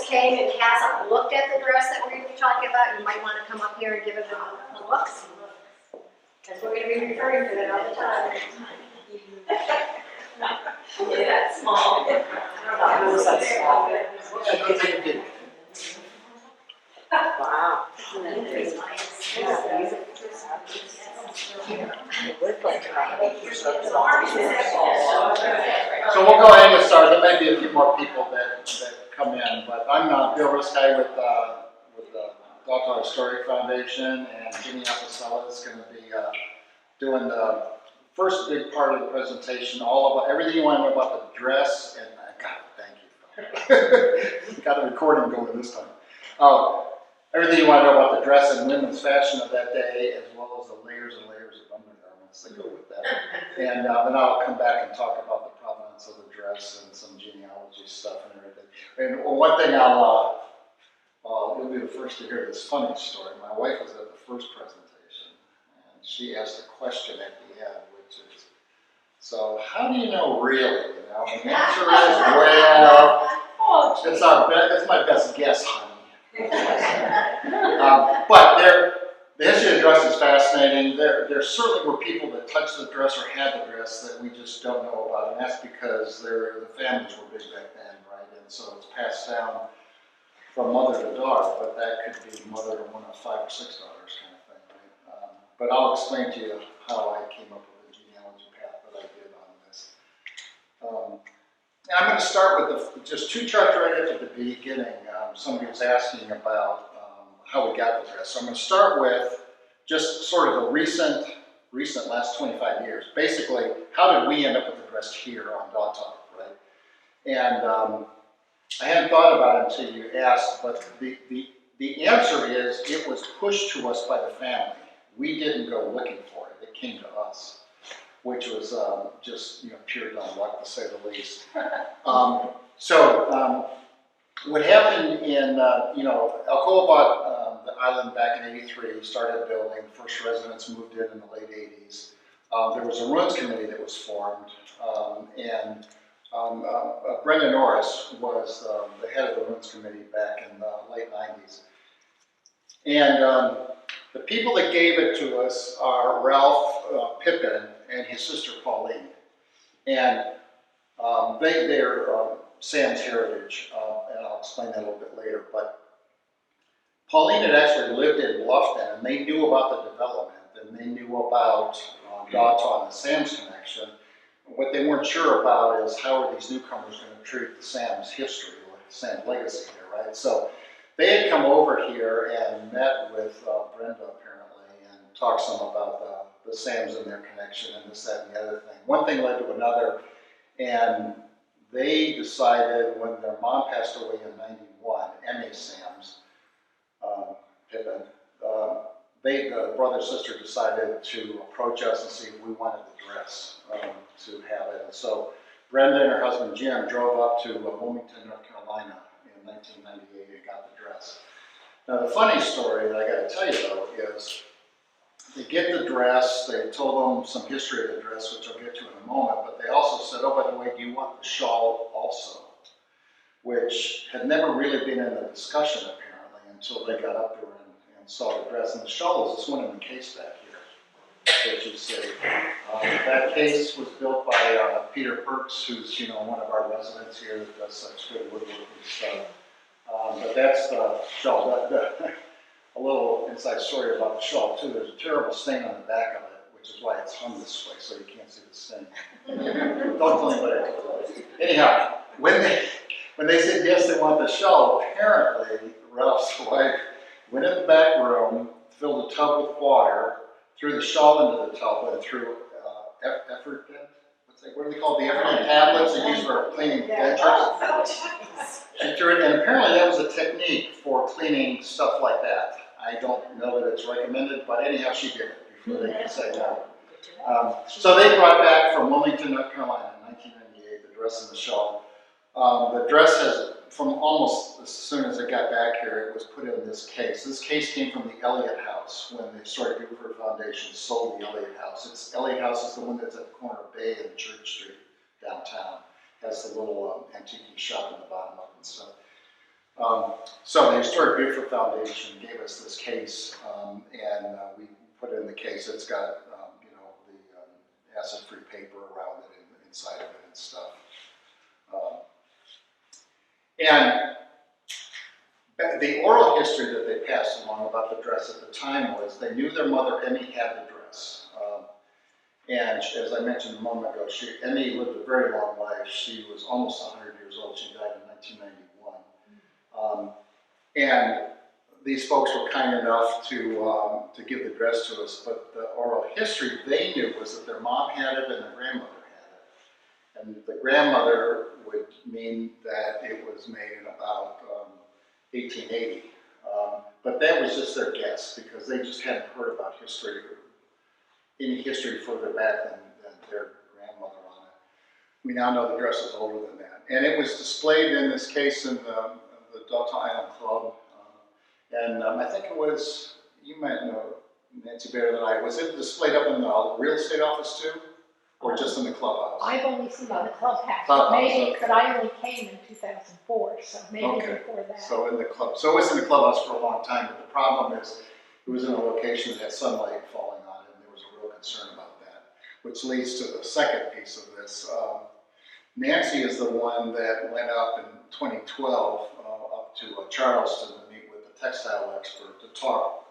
came and hasn't looked at the dress that we're going to be talking about, you might want to come up here and give it a look. Because we're going to be referring to it all the time. Yeah, that's small. I don't know, that's small. Wow. So we'll go ahead and get started. There may be a few more people that come in, but I'm Bill Risky with the Delta Historic Foundation, and Jimmy Apicella is going to be doing the first big part of the presentation, all about everything you want to know about the dress. And God, thank you. Got the recording going this time. Everything you want to know about the dress and women's fashion of that day, as well as the layers and layers of undergarments that go with that. And then I'll come back and talk about the provenance of the dress and some genealogy stuff and everything. And one thing you'll be the first to hear this funny story. My wife was at the first presentation, and she asked a question at the end, which is, so how do you know really? You know, and the answer is, well, it's my best guess, honey. But the history of the dress is fascinating. There certainly were people that touched the dress or had the dress that we just don't know about, and that's because the families were big back then, right? And so it's passed down from mother to daughter, but that could be mother to one of 5 or 6 daughters kind of thing, right? But I'll explain to you how I came up with the genealogy path that I did on this. And I'm going to start with just 2 charts right at the beginning. Somebody was asking about how we got the dress. So I'm going to start with just sort of the recent last 25 years. Basically, how did we end up with the dress here on Dogtalk, right? And I hadn't thought about it until you asked, but the answer is it was pushed to us by the family. We didn't go looking for it. It came to us, which was just pure dumb luck, to say the least. What happened in, Alcoa bought the island back in '83, started building, first residents moved in the late '80s. There was a ruins committee that was formed, and Brenda Norris was the head of the ruins committee back in the late '90s. And the people that gave it to us are Ralph Pippin and his sister Pauline. And they're Sam's heritage, and I'll explain that a little bit later. But Pauline had actually lived in Bluffton, and they knew about the development, and they knew about Dogtalk and the Sam's connection. What they weren't sure about is how are these newcomers going to treat the Sam's history, or the Sam's legacy here, right? So they had come over here and met with Brenda, apparently, and talked some about the Sam's and their connection and this, that, and the other thing. One thing led to another, and they decided when their mom passed away in '91, M.A. Sam's, Pippin, the brother and sister decided to approach us and see if we wanted the dress to have it. And so Brenda and her husband Jim drove up to Wilmington, North Carolina in 1998 and got the dress. Now the funny story that I got to tell you though is they get the dress, they told them some history of the dress, which I'll get to in a moment, but they also said, oh, by the way, do you want the shawl also? Which had never really been in the discussion apparently until they got up there and saw the dress. And the shawl is this one in the case back here that you see. That case was built by Peter Perks, who's one of our residents here that does such good woodworking stuff. But that's the shawl. A little inside story about the shawl too. There's a terrible stain on the back of it, which is why it's hung this way, so you can't see the stain. Don't tell anybody. Anyhow, when they said yes, they want the shawl, apparently Ralph's wife went in the back room, filled a tub with water, threw the shawl into the tub, and threw what do they call the Efferdent tablets they use for cleaning dentures? She threw it, and apparently that was a technique for cleaning stuff like that. I don't know that it's recommended, but anyhow, she did it before they could say no. So they brought back from Wilmington, North Carolina in 1998, the dress and the shawl. The dress has, from almost as soon as it got back here, it was put in this case. This case came from the Elliott House when the Historic Beaufort Foundation sold the Elliott House. Elliott House is the one that's at the corner of Bay and Church Street downtown. Has the little antique shop in the bottom of it and stuff. So the Historic Beaufort Foundation gave us this case, and we put it in the case. It's got, the acid-free paper around it and inside of it and stuff. And the oral history that they passed along about the dress at the time was they knew their mother, Emmy, had the dress. And as I mentioned a moment ago, Emmy lived a very long life. She was almost 100 years old. She died in 1991. And these folks were kind enough to give the dress to us, but the oral history they knew was that their mom had it and their grandmother had it. And the grandmother would mean that it was made in about 1880. But that was just their guess because they just hadn't heard about any history further back than their grandmother on it. We now know the dress is older than that. And it was displayed in this case in the Delta Island Club. I think it was, you might know Nancy better than I, was it displayed up in the real estate office too? Or just in the clubhouse? I've only seen it in the clubhouse, Clubhouse, maybe, okay. but I only came in 2004, so maybe Okay. before that. So in the club, so it was in the clubhouse for a long time, but the problem is it was in a location that had sunlight falling on it, and there was a real concern about that, which leads to the second piece of this. Nancy is the one that went up in 2012 up to Charleston to meet with the textile expert to talk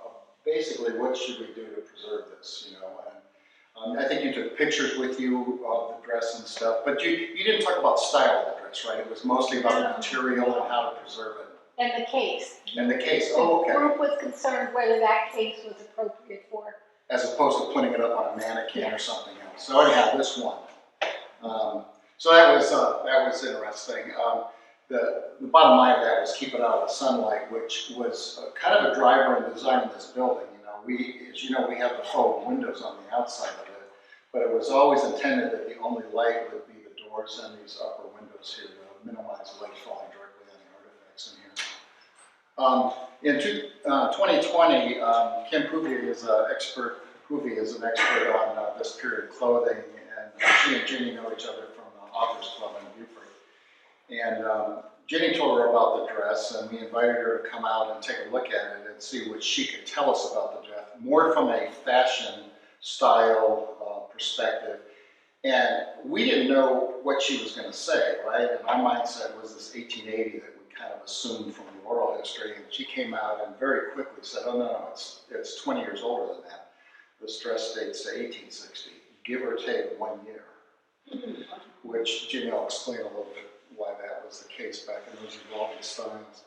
basically what should we do to preserve this, And I think you took pictures with you of the dress and stuff, but you didn't talk about style of the dress, right? It was mostly about the material and how to preserve it. And the case. And the case, oh, okay. The group was concerned whether that case was appropriate for. As opposed to putting it up on a mannequin or something else. So anyhow, this one. So that was interesting. The bottom line of that was keep it out of the sunlight, which was kind of a driver in designing this building. As you know, we have the faux windows on the outside of it, but it was always intended that the only light would be the doors and these upper windows here to minimize light falling directly on the artifacts in here. In 2020, Kim Pouvier is an expert. On this period clothing, and she and Ginny know each other from the Authors Club in Beaufort. And Ginny told her about the dress, and we invited her to come out and take a look at it and see what she could tell us about the dress, more from a fashion style perspective. And we didn't know what she was going to say, right? And our mindset was this 1880 that we kind of assumed from the oral history, and she came out and very quickly said, oh no, it's 20 years older than that. This dress dates to 1860, give or take 1 year, which Ginny will explain a little bit why that was the case back in those evolving styles.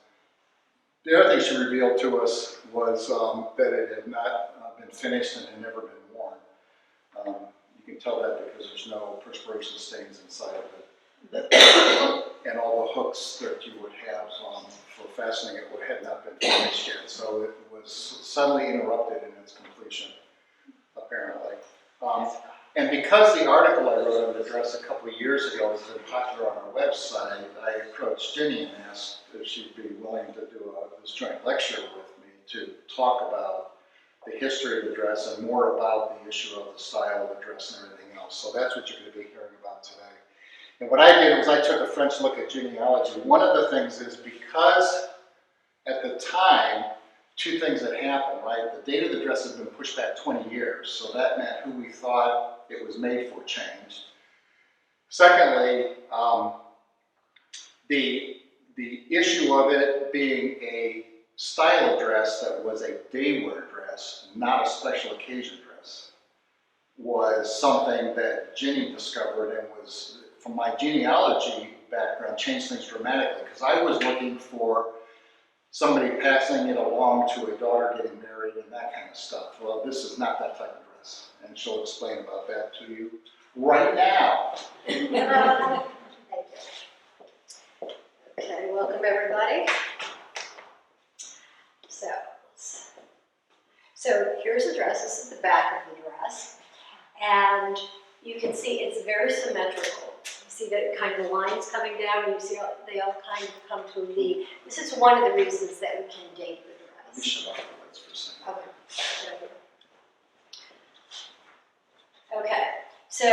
The other thing she revealed to us was that it had not been finished and had never been worn. You can tell that because there's no perspiration stains inside of it. And all the hooks that you would have for fastening it had not been finished yet. So it was suddenly interrupted in its completion, apparently. And because the article I wrote on the dress a couple of years ago has been popular on our website, I approached Ginny and asked if she'd be willing to do this joint lecture with me to talk about the history of the dress and more about the issue of the style of the dress and everything else. So that's what you're going to be hearing about today. And what I did was I took a French look at genealogy. One of the things is because at the time, two things had happened, right? The date of the dress had been pushed back 20 years, so that meant who we thought it was made for changed. Secondly, the issue of it being a style of dress that was a day-wear dress, not a special occasion dress, was something that Ginny discovered and was, from my genealogy background, changed things dramatically, because I was looking for somebody passing it along to a daughter getting married and that kind of stuff. Well, this is not that type of dress, and she'll explain about that to you right now. Thank you. Okay, welcome everybody. So here's the dress. This is the back of the dress, and you can see it's very symmetrical. You see the kind of lines coming down, and you see they all kind of come to a V. This is one of the reasons that we can date the Let me dress. shut off the lights for a second. Okay, so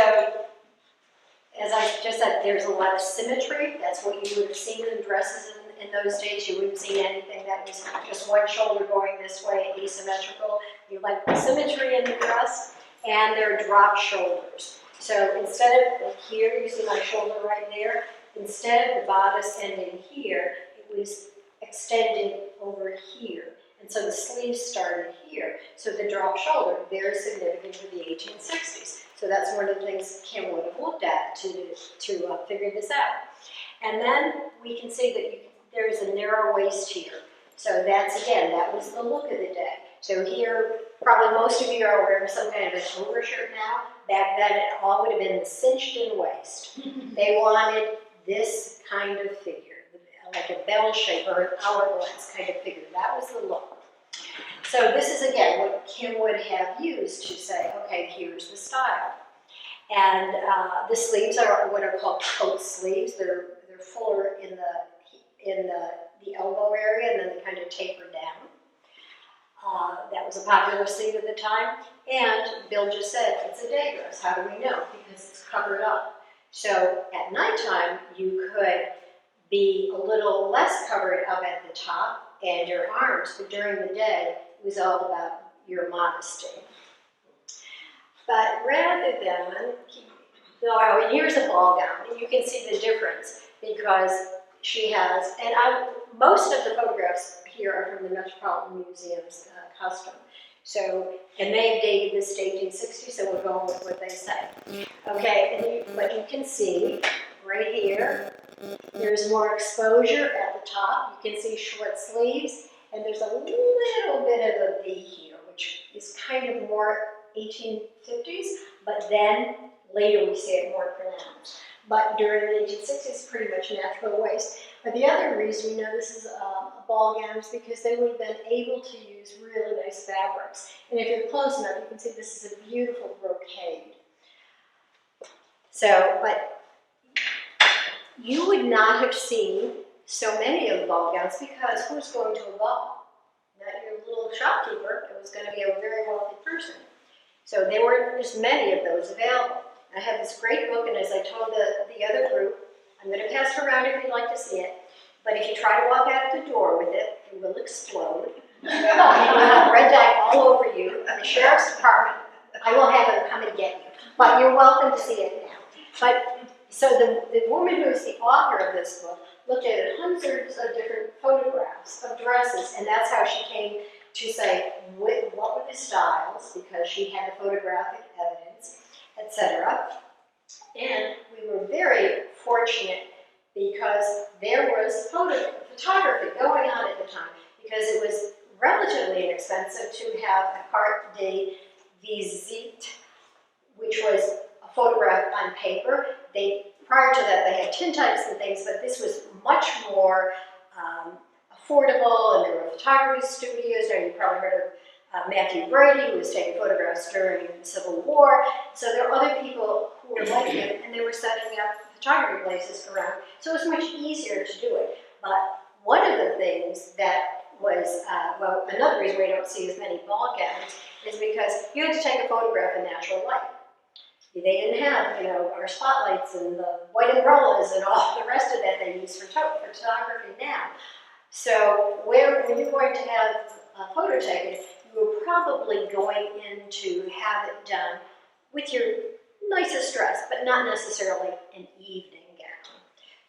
as I just said, there's a lot of symmetry. That's what you would have seen in dresses in those days, you wouldn't see anything that was just one shoulder going this way, asymmetrical. You like the symmetry in the dress, and they're drop shoulders. So instead of like here, you see my shoulder right there, instead of the bodice ending here, it was extended over here. And so the sleeves started here. So the drop shoulder, very significant for the 1860s. So that's one of the things Kim would have looked at to figure this out. And then we can see that there's a narrow waist here. So that's, again, that was the look of the day. So here, probably most of you are wearing some kind of an overshirt now. Back then, it all would have been the cinched-in waist. They wanted this kind of figure, like a bell shape or an hourglass kind of figure. That was the look. So this is, again, what Kim would have used to say, okay, here's the style. And the sleeves are what are called coat sleeves. They're fuller in the elbow area, and then they kind of taper down. That was a popular sleeve at the time. And Bill just said, it's a day dress. How do we know? Because it's covered up. So at nighttime, you could be a little less covered up at the top and your arms, but during the day, it was all about your modesty. But rather than, here's a ball gown, and you can see the difference because she has, and most of the photographs here are from the Metropolitan Museum's custom. So, and they've dated this to 1860, so we're going with what they say. Okay, but you can see right here, there's more exposure at the top. You can see short sleeves, and there's a little bit of a V here, which is kind of more 1850s, but then later we see it more pronounced. But during the 1860s, pretty much natural waist. But the other reason we know this is ball gown is because they would have been able to use really nice fabrics. And if you're close enough, you can see this is a beautiful brocade. So, but you would not have seen so many of the ball gowns because who's going to a ball? Not your little shopkeeper. It was going to be a very wealthy person. So there weren't as many of those available. I have this great book, and as I told the other group, I'm going to pass it around if you'd like to see it. But if you try to walk out the door with it, it will explode. And you'll have red dye all over you. The sheriff's department, I will have them come and get you. But you're welcome to see it now. But so the woman who is the author of this book looked at hundreds of different photographs of dresses, and that's how she came to say what were the styles, because she had the photographic evidence, etc. And we were very fortunate because there was photography going on at the time, because it was relatively inexpensive to have a carte de visite, which was a photograph on paper. Prior to that, they had tintypes and things, but this was much more affordable, and there were photography studios. Now, you probably heard of Matthew Brady, who was taking photographs during the Civil War. So there were other people who were like him, and they were setting up photography places around. So it was much easier to do it. But one of the things that was, another reason we don't see as many ball gowns is because you had to take a photograph in natural light. They didn't have, our spotlights and the white umbrellas and all the rest of that they use for photography now. So when you're going to have a photo taken, you're probably going in to have it done with your nicest dress, but not necessarily an evening gown.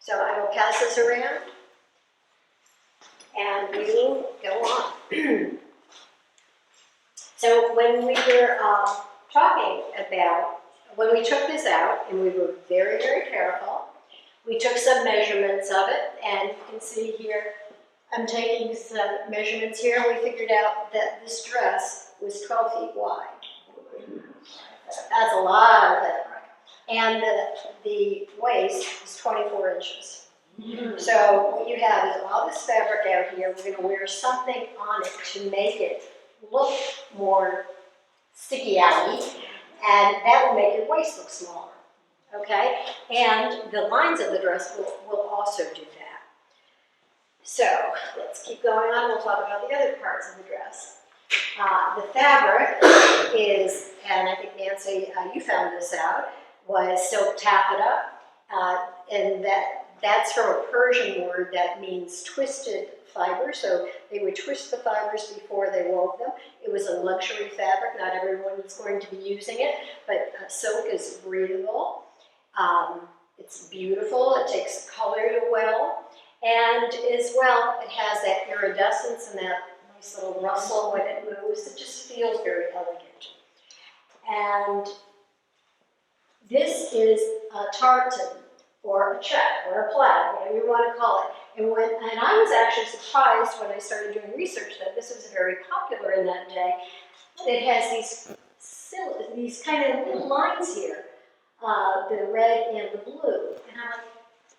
So I will pass this around, and we will go on. So when we were talking about, when we took this out, and we were very, very careful, we took some measurements of it, and you can see here, I'm taking some measurements here, and we figured out that this dress was 12 feet wide. That's a lot of it. And the waist is 24 inches. So what you have is all this fabric out here. We're going to wear something on it to make it look more sticky-outy, and that will make your waist look smaller. Okay? And the lines of the dress will also do that. So let's keep going on. We'll talk about the other parts of the dress. The fabric is, and I think Nancy, you found this out, was silk taffeta, and that that's from a Persian word that means twisted fiber. So they would twist the fibers before they wove them. It was a luxury fabric. Not everyone is going to be using it, but silk is breathable. It's beautiful. It takes color well. And as well, it has that iridescence and that nice little rustle when it moves. It just feels very elegant. And this is a tartan, or a check, or a plaid, whatever you want to call it. And I was actually surprised when I started doing research that this was very popular in that day. It has these kind of little lines here, the red and the blue. And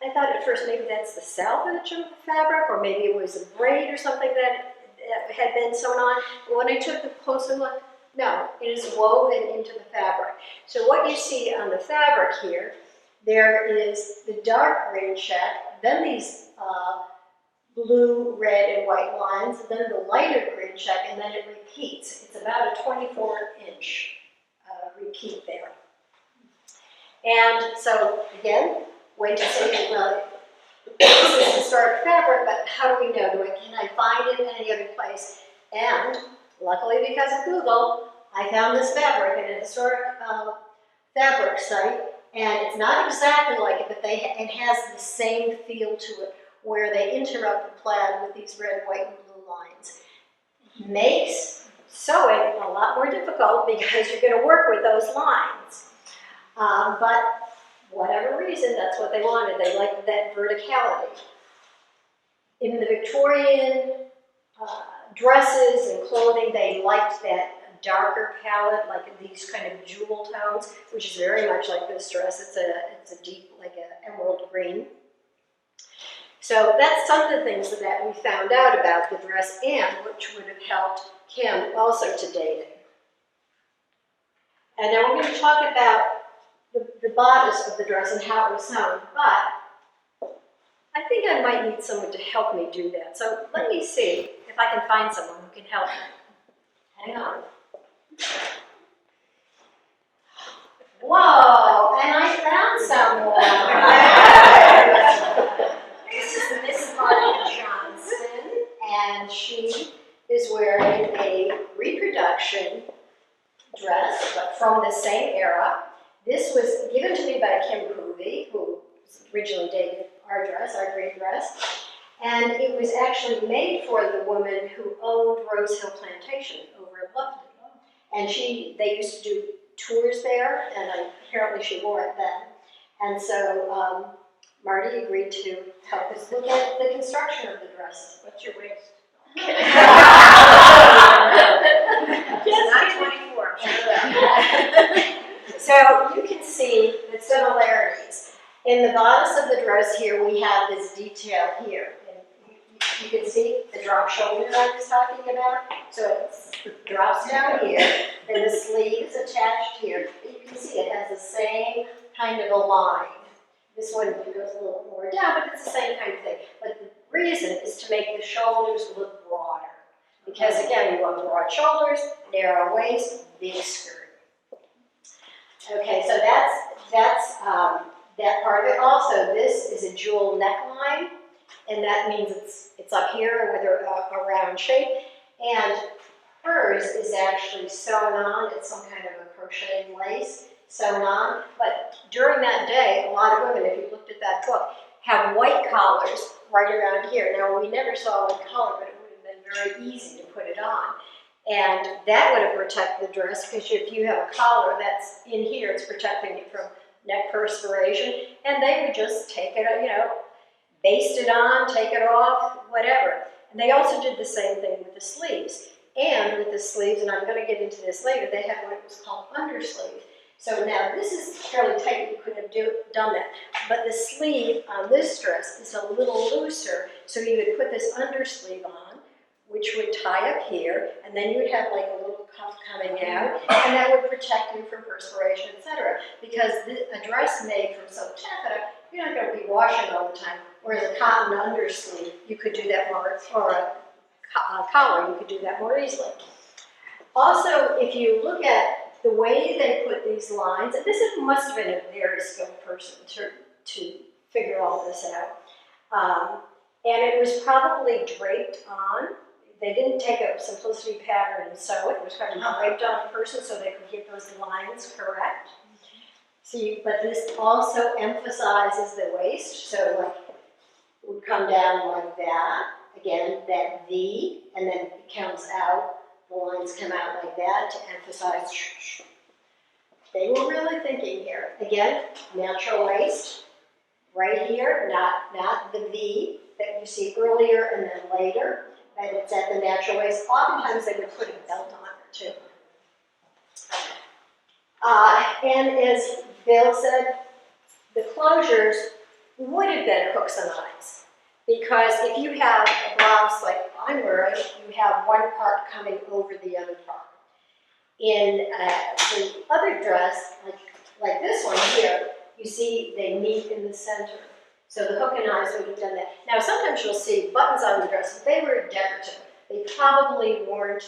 I thought at first maybe that's the salvage of the fabric, or maybe it was a braid or something that had been sewn on. But when I took a closer look, no, it is woven into the fabric. So what you see on the fabric here, there is the dark green check, then these blue, red, and white lines, and then the lighter green check, and then it repeats. It's about a 24-inch repeat there. And so, again, wait to say, well, this is historic fabric, but how do we know? Can I find it in any other place? And luckily, because of Google, I found this fabric in a historic fabric site, and it's not exactly like it, but it has the same feel to it, where they interrupt the plaid with these red, white, and blue lines. Makes sewing a lot more difficult because you're going to work with those lines. But whatever reason, that's what they wanted. They liked that verticality. In the Victorian dresses and clothing, they liked that darker palette, like these kind of jewel tones, which is very much like this dress. It's a deep, like an emerald green. So that's some of the things that we found out about the dress, and which would have helped Kim also to date it. And now we're going to talk about the bodice of the dress and how it was sewn, but I think I might need someone to help me do that. So let me see if I can find someone who can help me. Hang on. Whoa, and I found someone. This is Miss Marty Johnson, and she is wearing a reproduction dress, but from the same era. This was given to me by Kim Poovey, who originally dated our dress, our green dress, and it was actually made for the woman who owned Rose Hill Plantation over in Bluffton. And they used to do tours there, and apparently she wore it then. And so Marty agreed to help us look at the construction of the dress. What's your waist? Just Not 24, I'm sure that. So you can see the similarities. In the bodice of the dress here, we have this detail here. And you can see the drop shoulder I was talking about. So it drops down here, and the sleeve is attached here. You can see it has the same kind of a line. This one goes a little more down, but it's the same kind of thing. But the reason is to make the shoulders look broader. Because again, we want broad shoulders, narrow waist, big skirt. Okay, so that's that part of it. Also, this is a jewel neckline, and that means it's up here with a round shape. And hers is actually sewn on. It's some kind of a crocheted lace sewn on. But during that day, a lot of women, if you looked at that book, have white collars right around here. Now, we never saw a white collar, but it would have been very easy to put it on. And that would have protected the dress, because if you have a collar that's in here, it's protecting it from neck perspiration. And they would just take it, baste it on, take it off, whatever. And they also did the same thing with the sleeves. And with the sleeves, and I'm going to get into this later, they had what was called undersleeve. So now this is fairly tight, you could have done that. But the sleeve on this dress is a little looser, so you would put this undersleeve on, which would tie up here, and then you would have like a little cuff coming out, and that would protect you from perspiration, etc. Because a dress made from silk taffeta, you're not going to be washing all the time. Whereas a cotton undersleeve, you could do that more, or a collar, you could do that more easily. Also, if you look at the way they put these lines, and must have been a very skilled person to figure all this out. And it was probably draped on. They didn't take a simplicity pattern and sew it. It was kind of draped on a person so they could get those lines correct. See, but this also emphasizes the waist, so like it would come down like that. Again, that V, and then it comes out. The lines come out like that to emphasize. They were really thinking here. Again, natural waist, right here, not the V that you see earlier and then later. And it's at the natural waist. Oftentimes they would put a belt on it too. And as Bill said, the closures would have been hooks and eyes. Because if you have a blouse like I'm wearing, you have one part coming over the other part. In the other dress, like this one here, you see they meet in the center. So the hook and eyes would have done that. Now sometimes you'll see buttons on the dress, but they were decorative. They probably weren't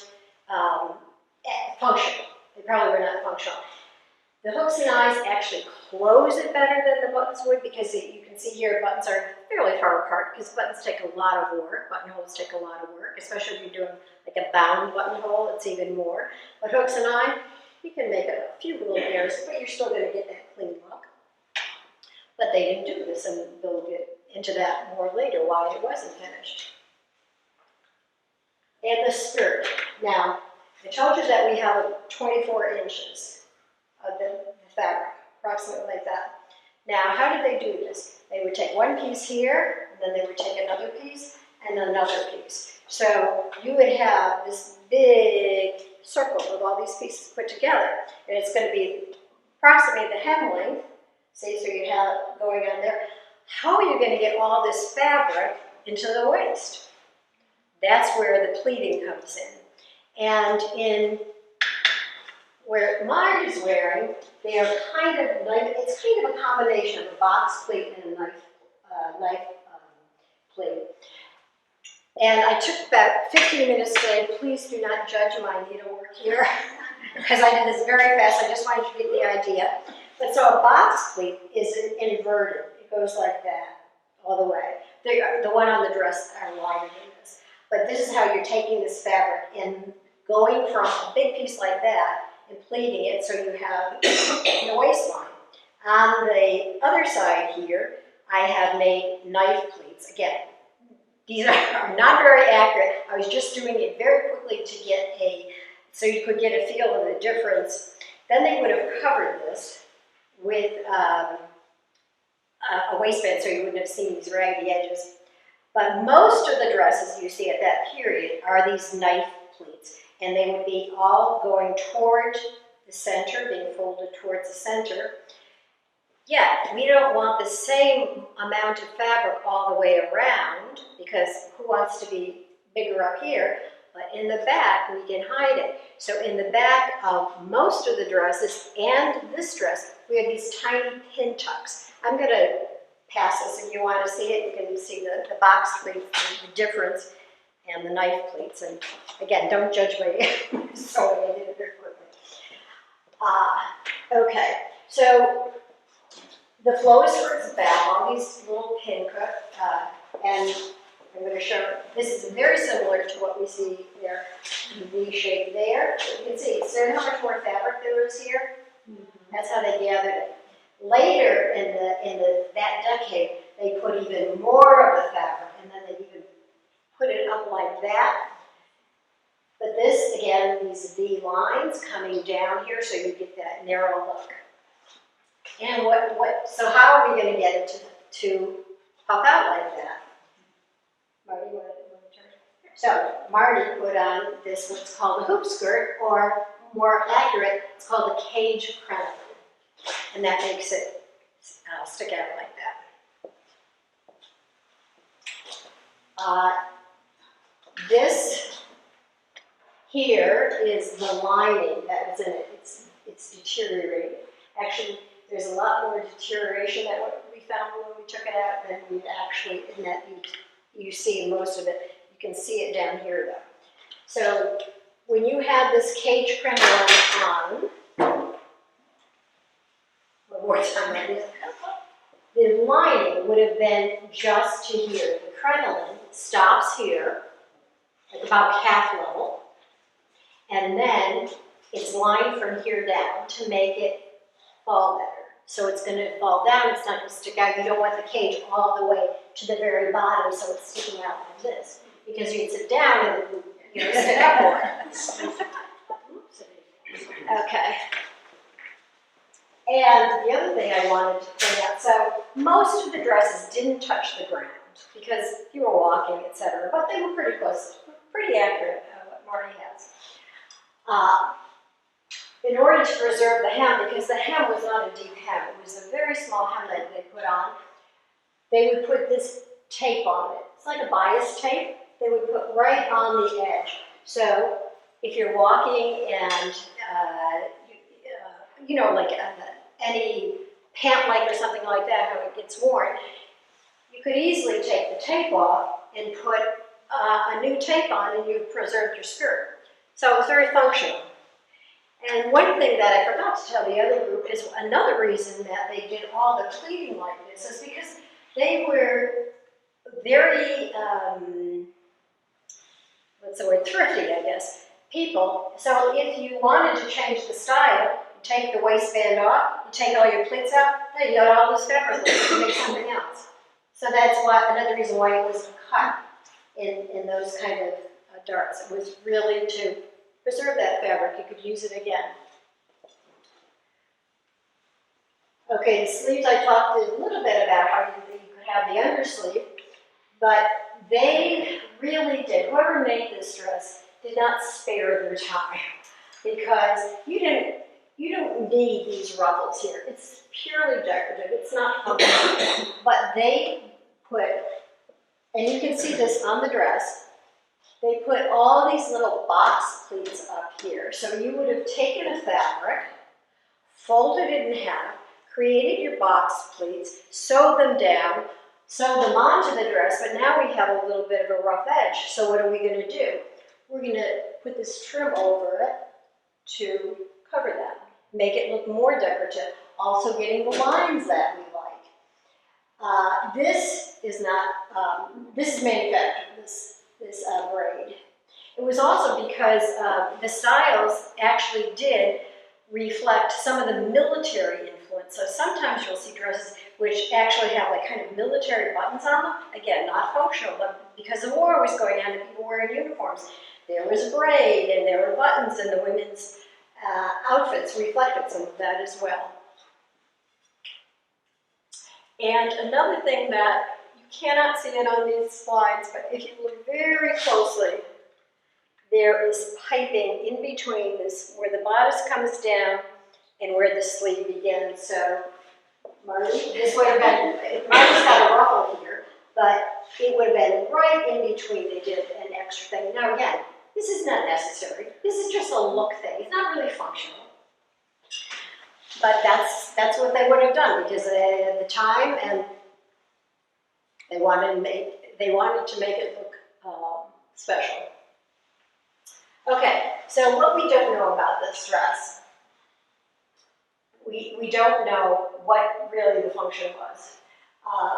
functional. They probably were not functional. The hooks and eyes actually close it better than the buttons would, because you can see here buttons are fairly far apart because buttons take a lot of work. Buttonholes take a lot of work, especially if you're doing like a bound buttonhole, it's even more. But hooks and eye, you can make a few little errors, but you're still going to get that clean look. But they didn't do this, and they'll get into that more later, why it wasn't finished. And the skirt. Now, I told you that we have 24 inches of the fabric, approximately like that. Now, how did they do this? They would take one piece here, and then they would take another piece, and another piece. So you would have this big circle with all these pieces put together, and it's going to be approximately the hem length. See, so you have it going on there. How are you going to get all this fabric into the waist? That's where the pleating comes in. And in where mine is wearing, they are kind of like, it's kind of a combination of a box pleat and a knife pleat. And I took about 15 minutes today. Please do not judge my needlework here, because I did this very fast. I just wanted you to get the idea. But so a box pleat is inverted. It goes like that all the way. The one on the dress are wider than this. But this is how you're taking this fabric and going from a big piece like that and pleating it so you have the waistline. On the other side here, I have made knife pleats. Again, these are not very accurate. I was just doing it very quickly to get so you could get a feel of the difference. Then they would have covered this with a waistband so you wouldn't have seen these raggedy edges. But most of the dresses you see at that period are these knife pleats, and they would be all going toward the center, being folded towards the center. Yet, we don't want the same amount of fabric all the way around, because who wants to be bigger up here? But in the back, we can hide it. So in the back of most of the dresses and this dress, we have these tiny pin tucks. I'm going to pass this if you want to see it. You can see the box pleat, the difference, and the knife pleats. And again, don't judge my sewing. I did it very quickly. Okay, so the flow is towards the back, all these little pin and I'm going to show, this is very similar to what we see there, the V shape there. You can see, so how much more fabric there is here? That's how they gathered it. Later in that decade, they put even more of the fabric, and then they even put it up like that. But this, again, these V lines coming down here, so you get that narrow look. And so how are we going to get it to puff out like that? Marty, you want to turn? So Marty put on this, what's called a hoop skirt, or more accurate, it's called a cage crinoline. And that makes it stick out like that. This here is the lining that was in it. It's deteriorated. Actually, there's a lot more deterioration than what we found when we took it out than we actually, in that you see most of it. You can see it down here though. So when you have this cage crinoline on, one more time like this, the lining would have been just to here. The crinoline stops here at about calf level, and then it's lined from here down to make it fall better. So it's going to fall down, it's not going to stick out. You don't want the cage all the way to the very bottom so it's sticking out like this, because you can sit down and stick up more. Okay. And the other thing I wanted to point out, so most of the dresses didn't touch the ground because you were walking, etc., but they were pretty close, pretty accurate, what Marty has. In order to preserve the hem, because the hem was not a deep hem, it was a very small hem that they put on, they would put this tape on it. It's like a bias tape. They would put right on the edge. So if you're walking and, like any pant leg or something like that, how it gets worn, you could easily take the tape off and put a new tape on and you've preserved your skirt. So it was very functional. And one thing that I forgot to tell the other group is another reason that they did all the pleating like this is because they were very, thrifty, I guess, people. So if you wanted to change the style, you take the waistband off, you take all your pleats out, then you got all this fabric to make something else. So that's another reason why it was cut in those kind of darts. It was really to preserve that fabric. You could use it again. Okay, the sleeves, I talked a little bit about how you could have the undersleeve, but they really did. Whoever made this dress did not spare their time because you don't need these ruffles here. It's purely decorative. It's not functional. But they put, and you can see this on the dress, they put all these little box pleats up here. So you would have taken a fabric, folded it in half, created your box pleats, sewed them down, sewed them onto the dress, but now we have a little bit of a rough edge. So what are we going to do? We're going to put this trim over it to cover that, make it look more decorative, also getting the lines that we like. This is manufactured, this braid. It was also because the styles actually did reflect some of the military influence. So sometimes you'll see dresses which actually have like kind of military buttons on them. Again, not functional, but because the war was going on and people were in uniforms, there was braid and there were buttons, and the women's outfits reflected some of that as well. And another thing that you cannot see it on these slides, but if you look very closely, there is piping in between this, where the bodice comes down and where the sleeve begins. So, Marty, this would have been, Marty's got a ruffle here, but it would have been right in between. They did an extra thing. Now again, this is not necessary. This is just a look thing. It's not really functional. But that's what they would have done because they had the time and they wanted to make it look special. Okay, so what we don't know about this dress, we don't know what really the function was,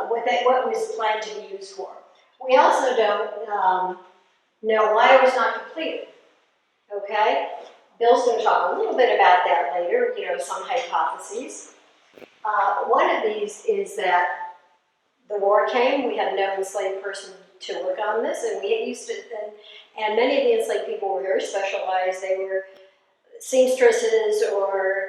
what was planned to be used for. We also don't know why it was not completed. Okay, Bill's going to talk a little bit about that later. Some hypotheses. One of these is that the war came. We had no enslaved person to work on this, and we used to. And many of the enslaved people were very specialized. They were seamstresses or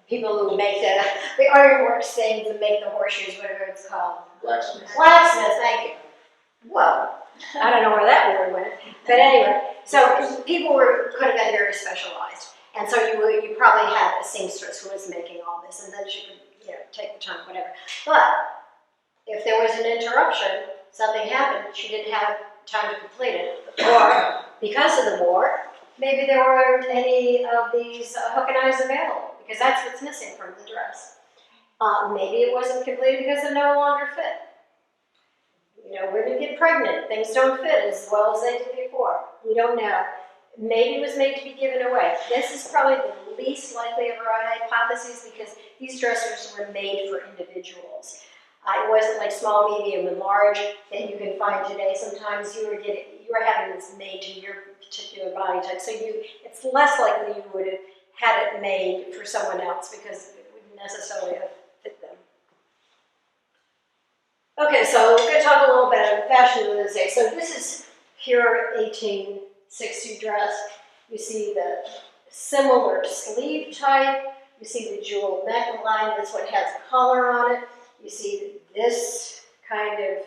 people who make the ironworks things and make the horseshoes, whatever it's called. Blacksmith. Blacksmith, thank you. Well, I don't know where that word went, but anyway, so people could have been very specialized, and so you probably had a seamstress who was making all this, and then she could take the time, whatever. But if there was an interruption, something happened, she didn't have time to complete it, or because of the war, maybe there weren't any of these hook and eyes available, because that's what's missing from the dress. Maybe it wasn't completed because it no longer fit. Women get pregnant, things don't fit as well as they did before. We don't know. Maybe it was made to be given away. This is probably the least likely of our hypotheses because these dressers were made for individuals. It wasn't like small, medium, and large that you can find today. Sometimes you were having this made to your particular body type. So it's less likely you would have had it made for someone else because it wouldn't necessarily have fit them. Okay, so we're going to talk a little bit about fashion of those days. So this is pure 1860 dress. You see the similar sleeve type. You see the jewel neckline. This one has color on it. You see this kind of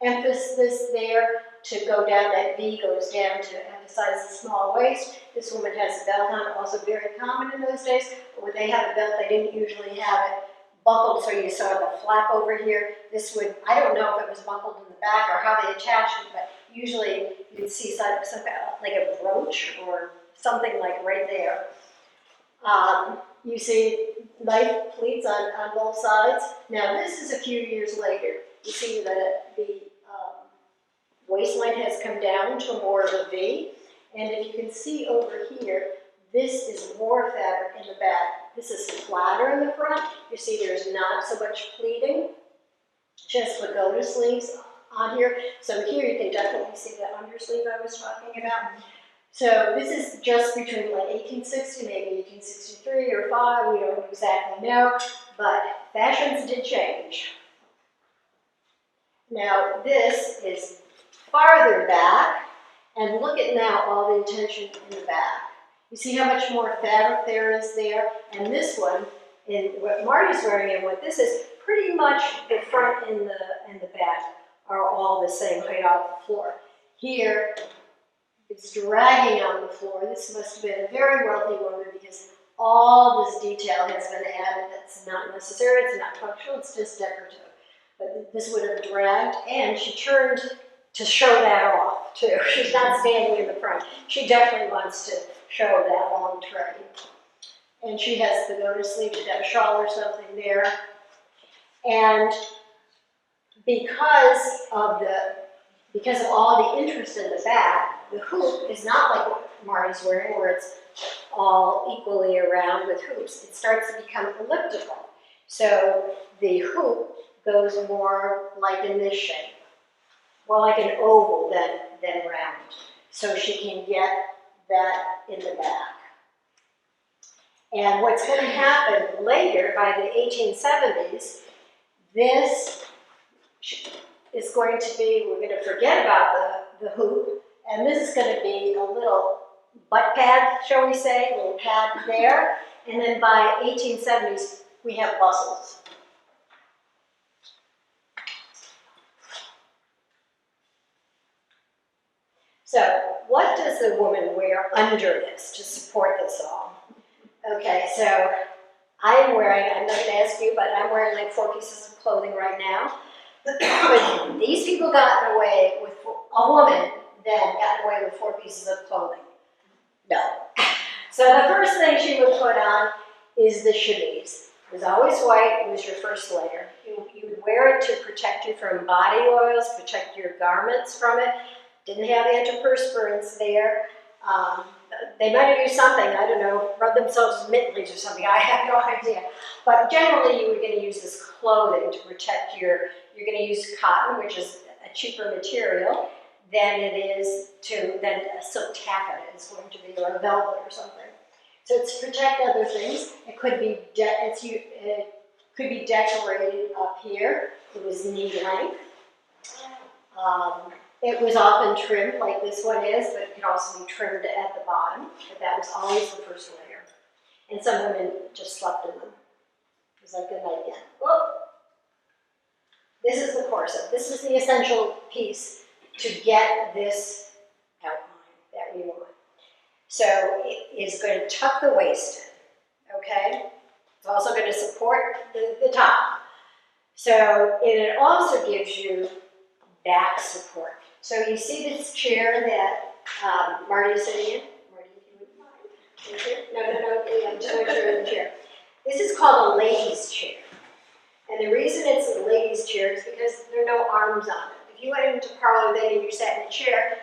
emphasis there to go down. That V goes down to emphasize the small waist. This woman has a belt on, also very common in those days. But when they have a belt, they didn't usually have it buckled, so you saw the flap over here. This would, I don't know if it was buckled in the back or how they attached it, but usually you'd see some kind of, like a brooch or something like right there. You see knife pleats on both sides. Now this is a few years later. You see that the waistline has come down to more of a V. And if you can see over here, this is more fabric in the back. This is flatter in the front. You see there's not so much pleating, just pagoda sleeves on here. So here you can definitely see the undersleeve I was talking about. So this is just between like 1860, maybe 1863 or 5, we don't exactly know, but fashions did change. Now this is farther back, and look at now all the attention in the back. You see how much more fabric there is there? And this one, and what Marty's wearing and what this is, pretty much the front and the back are all the same height off the floor. Here, it's dragging on the floor. This must have been a very wealthy woman because all this detail has been added that's not necessary, it's not functional, it's just decorative. But this would have dragged, and she turned to show that off too. She's not standing in the front. She definitely wants to show that long train. And she has the pagoda sleeve, she's got a shawl or something there. And because of all the interest in the back, the hoop is not like what Marty's wearing, where it's all equally around with hoops. It starts to become elliptical. So the hoop goes more like in this shape. More like an oval than round. So she can get that in the back. And what's going to happen later, by the 1870s, this is going to be, we're going to forget about the hoop, and this is going to be a little butt pad, shall we say, a little pad there. And then by 1870s, we have bustles. So what does the woman wear under this to support this all? Okay, so I'm not going to ask you, but I'm wearing like 4 pieces of clothing right now. But these people got away with, a woman then got away with 4 pieces of clothing. No. So the first thing she would put on is the chemise. It was always white, it was your first layer. You would wear it to protect you from body oils, protect your garments from it. Didn't have antiperspirants there. They might have used something, I don't know, rub themselves with mint leaves or something, I have no idea. But generally you were going to use this clothing to protect you're going to use cotton, which is a cheaper material than it is than a silk taffeta is going to be, or a velvet or something. So it's to protect other things. It could be decorated up here. It was knee length. It was often trimmed like this one is, but it could also be trimmed at the bottom. But that was always the first layer. And some women just slept in them. It was like good night again. Whoa. This is the corset. This is the essential piece to get this outline that we want. So it is going to tuck the waist in, okay? It's also going to support the top. So it also gives you back support. So you see this chair that Marty's sitting in? Marty, if you wouldn't mind. No, just want to show you the chair. This is called a lady's chair. And the reason it's a lady's chair is because there are no arms on it. If you went into a parlor then and you sat in a chair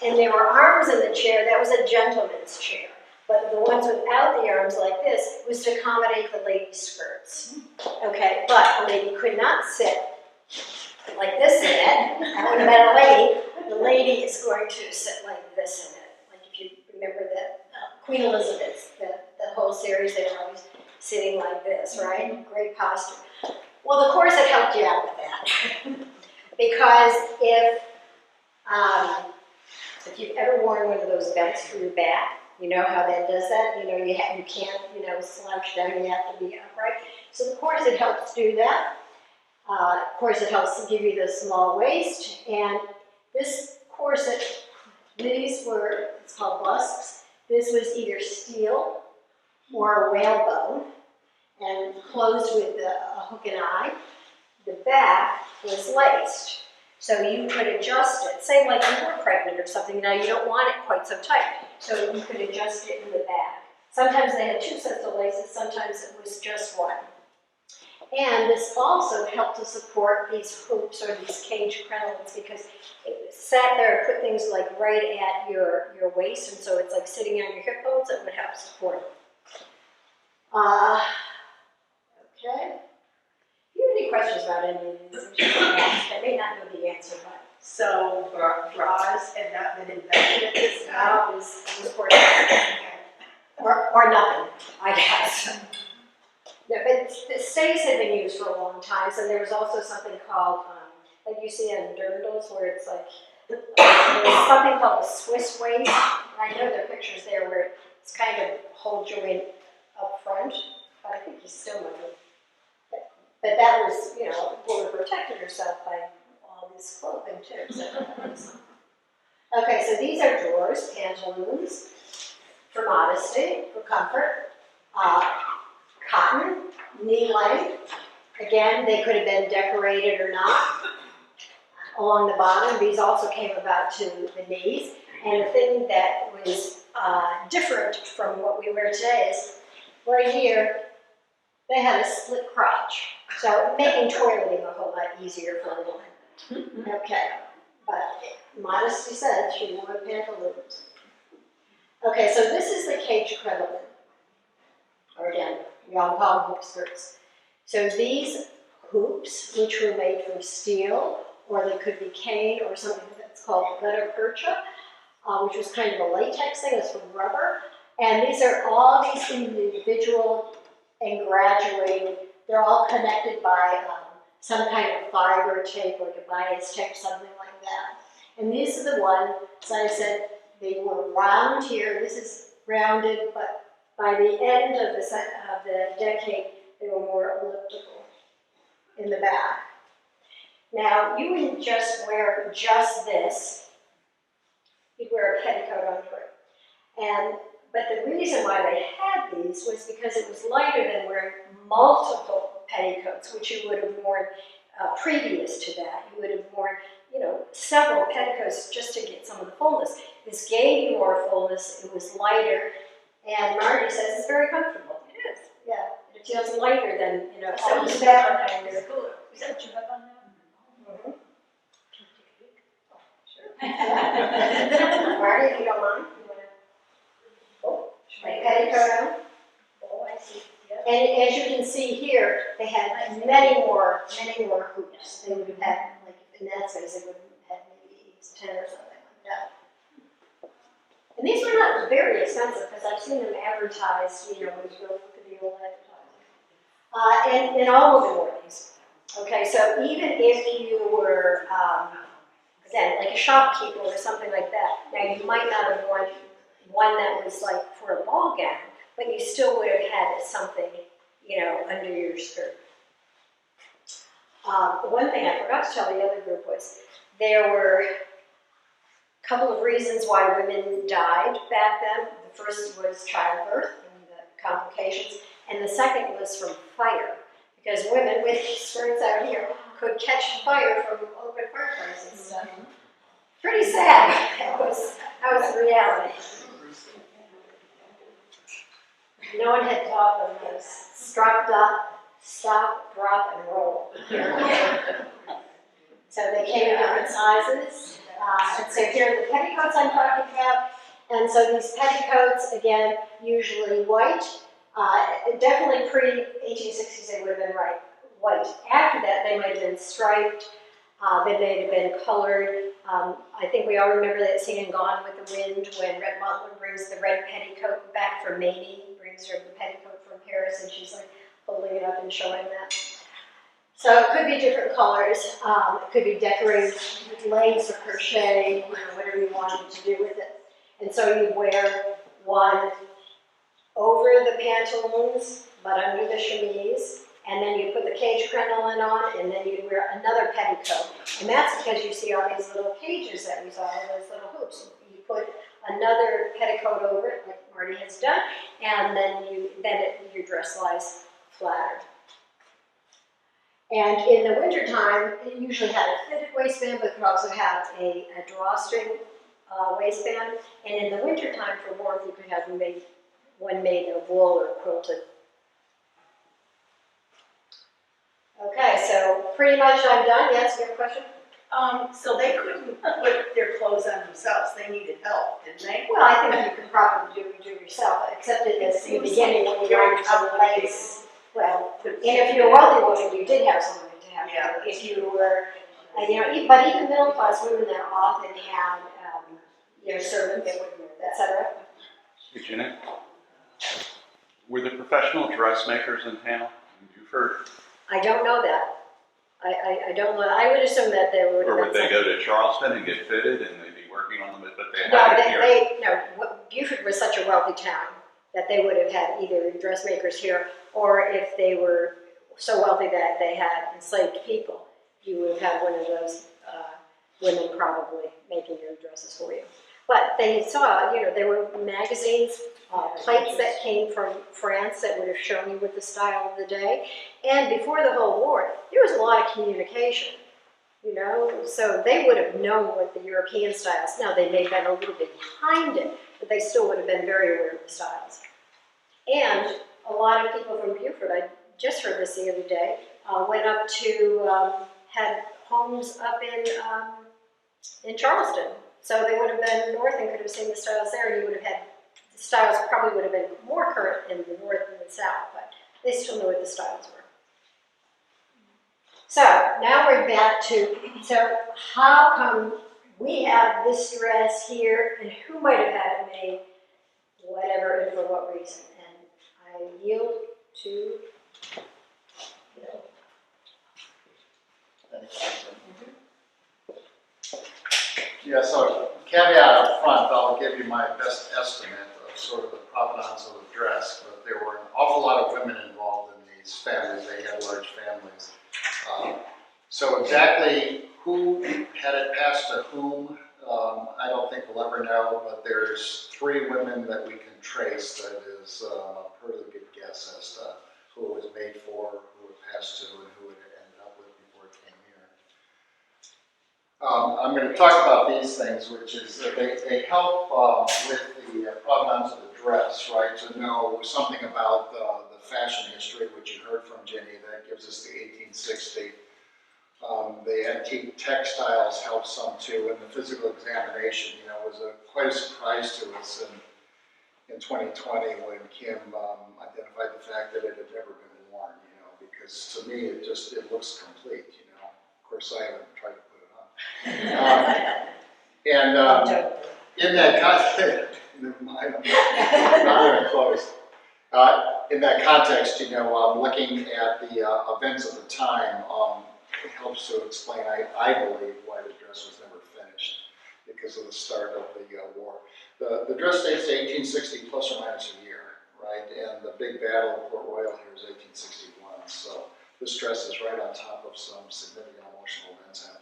and there were arms in the chair, that was a gentleman's chair. But the ones without the arms like this was to accommodate the lady skirts. Okay, but a lady could not sit like this in it. That would have been a lady. The lady is going to sit like this in it. Like if you remember that Queen Elizabeth, the whole series, they were always sitting like this, right? Great posture. Well, the corset helped you out with that. Because if you've ever worn one of those belts for your back, you know how that does that. You know, you can't, slouch down. You have to be upright. So the corset helps do that. Of course, it helps to give you the small waist. And this corset, these were, it's called busks. This was either steel or a whalebone and closed with a hook and eye. The back was laced. So you could adjust it. Say like you were pregnant or something. Now you don't want it quite so tight. So you could adjust it in the back. Sometimes they had two sets of laces. Sometimes it was just one. And this also helped to support these hoops or these cage crenolines because it sat there and put things like right at your waist, and so it's like sitting on your hip bones. It would help support it. Okay. If you have any questions about any of these, I may not know the answer, but So bras and not been invented at this time? now it was for or nothing, I guess. No, but the stays had been used for a long time, so there was also something called, like you see on dirndls, where it's like, there's something called a Swiss waist. And I know there are pictures there where it's kind of holds you in up front, but I think you still might. But that was, a woman protected herself by all this clothing too. So okay, so these are drawers, pantaloons, for modesty, for comfort. Cotton, knee length. Again, they could have been decorated or not. Along the bottom, these also came about to the knees. And the thing that was different from what we wear today is right here, they had a split crotch. So making toileting a whole lot easier for a woman. Okay, but modesty said she wore pantaloons. Okay, so this is the cage crinoline. Or again, we all call them hoop skirts. So these hoops, which were made from steel, or they could be cane or something that's called gutta percha, which was kind of a latex thing, it's from rubber. And these are all these individual and graduating, they're all connected by some kind of fiber tape, like a bias tape, something like that. And these are the ones, as I said, they were round here. This is rounded, but by the end of the decade, they were more elliptical in the back. Now, you wouldn't just wear just this. You'd wear a petticoat under it. But the reason why they had these was because it was lighter than wearing multiple petticoats, which you would have worn previous to that. You would have worn, several petticoats just to get some of the fullness. This gave you more fullness. It was lighter. And Marty says it's very comfortable. It is. Yeah. It feels lighter than, all the fabric under. Is that what you have on now? Mm-hmm. Sure. Marty, if you don't mind, you want to petticoat on? Oh, I see. Yep. And as you can see here, they had many more hoops. They would have had, like, in that space, they would have had maybe 10 or something like that. And these were not very expensive because I've seen them advertised, when you go look at the old advertising. And all women wore these. Okay, so even if you were, again, like a shopkeeper or something like that, now you might not have worn one that was like for a ball gown, but you still would have had something, under your skirt. The one thing I forgot to tell the other group was there were a couple of reasons why women died back then. The first was childbirth and the complications, and the second was from fire, because women with skirts out here could catch fire from open fireplaces. So, pretty sad. That was the reality. No one had taught them this. Stop, drop, and roll. So they came in different sizes. And so here are the petticoats I'm talking about. And so these petticoats, again, usually white, definitely pre-1860s they would have been white. After that, they might have been striped, they may have been colored. I think we all remember that scene in Gone with the Wind when Red Butler brings the red petticoat back from Mamie, brings her the petticoat from Paris, and she's like holding it up and showing that. So it could be different colors. It could be decorated with lace or crochet, whatever you wanted to do with it. And so you wear one over the pantaloons, but under the chemise, and then you put the cage crinoline on, and then you wear another petticoat. And that's because you see all these little cages that we saw, all those little hoops. You put another petticoat over it, like Marty has done, and then your dress lies flatter. And in the wintertime, it usually had a fitted waistband, but it could also have a drawstring waistband. And in the wintertime, for warmth, you could have one made of wool or quilted. Okay, so pretty much I'm done. Yes, you have a question? So they couldn't put their clothes on themselves, they needed help, didn't they? Well, I think you could probably do it yourself, except in the beginning when you very learned some lace. Well, and if you're a wealthy woman, you did have someone to have. Yeah. If you were, but even middle class women that often had, servants, etc. Hey, Jenny, were there professional dressmakers in town? You've heard, I don't know that. I don't know. I would assume that there would. or would they go to Charleston and get fitted and they'd be working on them, but they No, had it here? Beaufort was such a wealthy town that they would have had either dressmakers here, or if they were so wealthy that they had enslaved people, you would have had one of those women probably making your dresses for you. But they saw, there were magazines, plates that came from France that would have shown you what the style of the day. And before the whole war, there was a lot of communication, so they would have known what the European styles. Now, they may have been a little bit behind it, but they still would have been very aware of the styles. And a lot of people from Beaufort, I just heard this the other day, went up to, had homes up in Charleston. So they would have been north and could have seen the styles there, and you would have had, the styles probably would have been more current in the north than the south, but they still knew what the styles were. So now we're back to, so how come we have this dress here, and who might have had it made, whatever, and for what reason? And I yield to Bill. Yeah, so caveat up front, I'll give you my best estimate of sort of the provenance of the dress, but there were an awful lot of women involved in these families. They had large families. So exactly who had it passed to whom, I don't think we'll ever know, but there's 3 women that we can trace that is a pretty good guess as to who it was made for, who it passed to, and who it ended up with before it came here. I'm going to talk about these things, which is that they help with the provenance of the dress, right? To know something about the fashion history, which you heard from Jenny, that gives us the 1860. The antique textiles help some too, and the physical examination, was quite a surprise to us in 2020 when Kim identified the fact that it had never been worn, because to me it looks complete, Of course, I haven't tried to put it on. In that context, never mind, I'm not even close. In that context, looking at the events of the time, it helps to explain, I believe, why the dress was never finished because of the start of the war. The dress dates to 1860 plus or minus a year, right? And the big battle of Port Royal here is 1861. So this dress is right on top of some significant emotional events happening.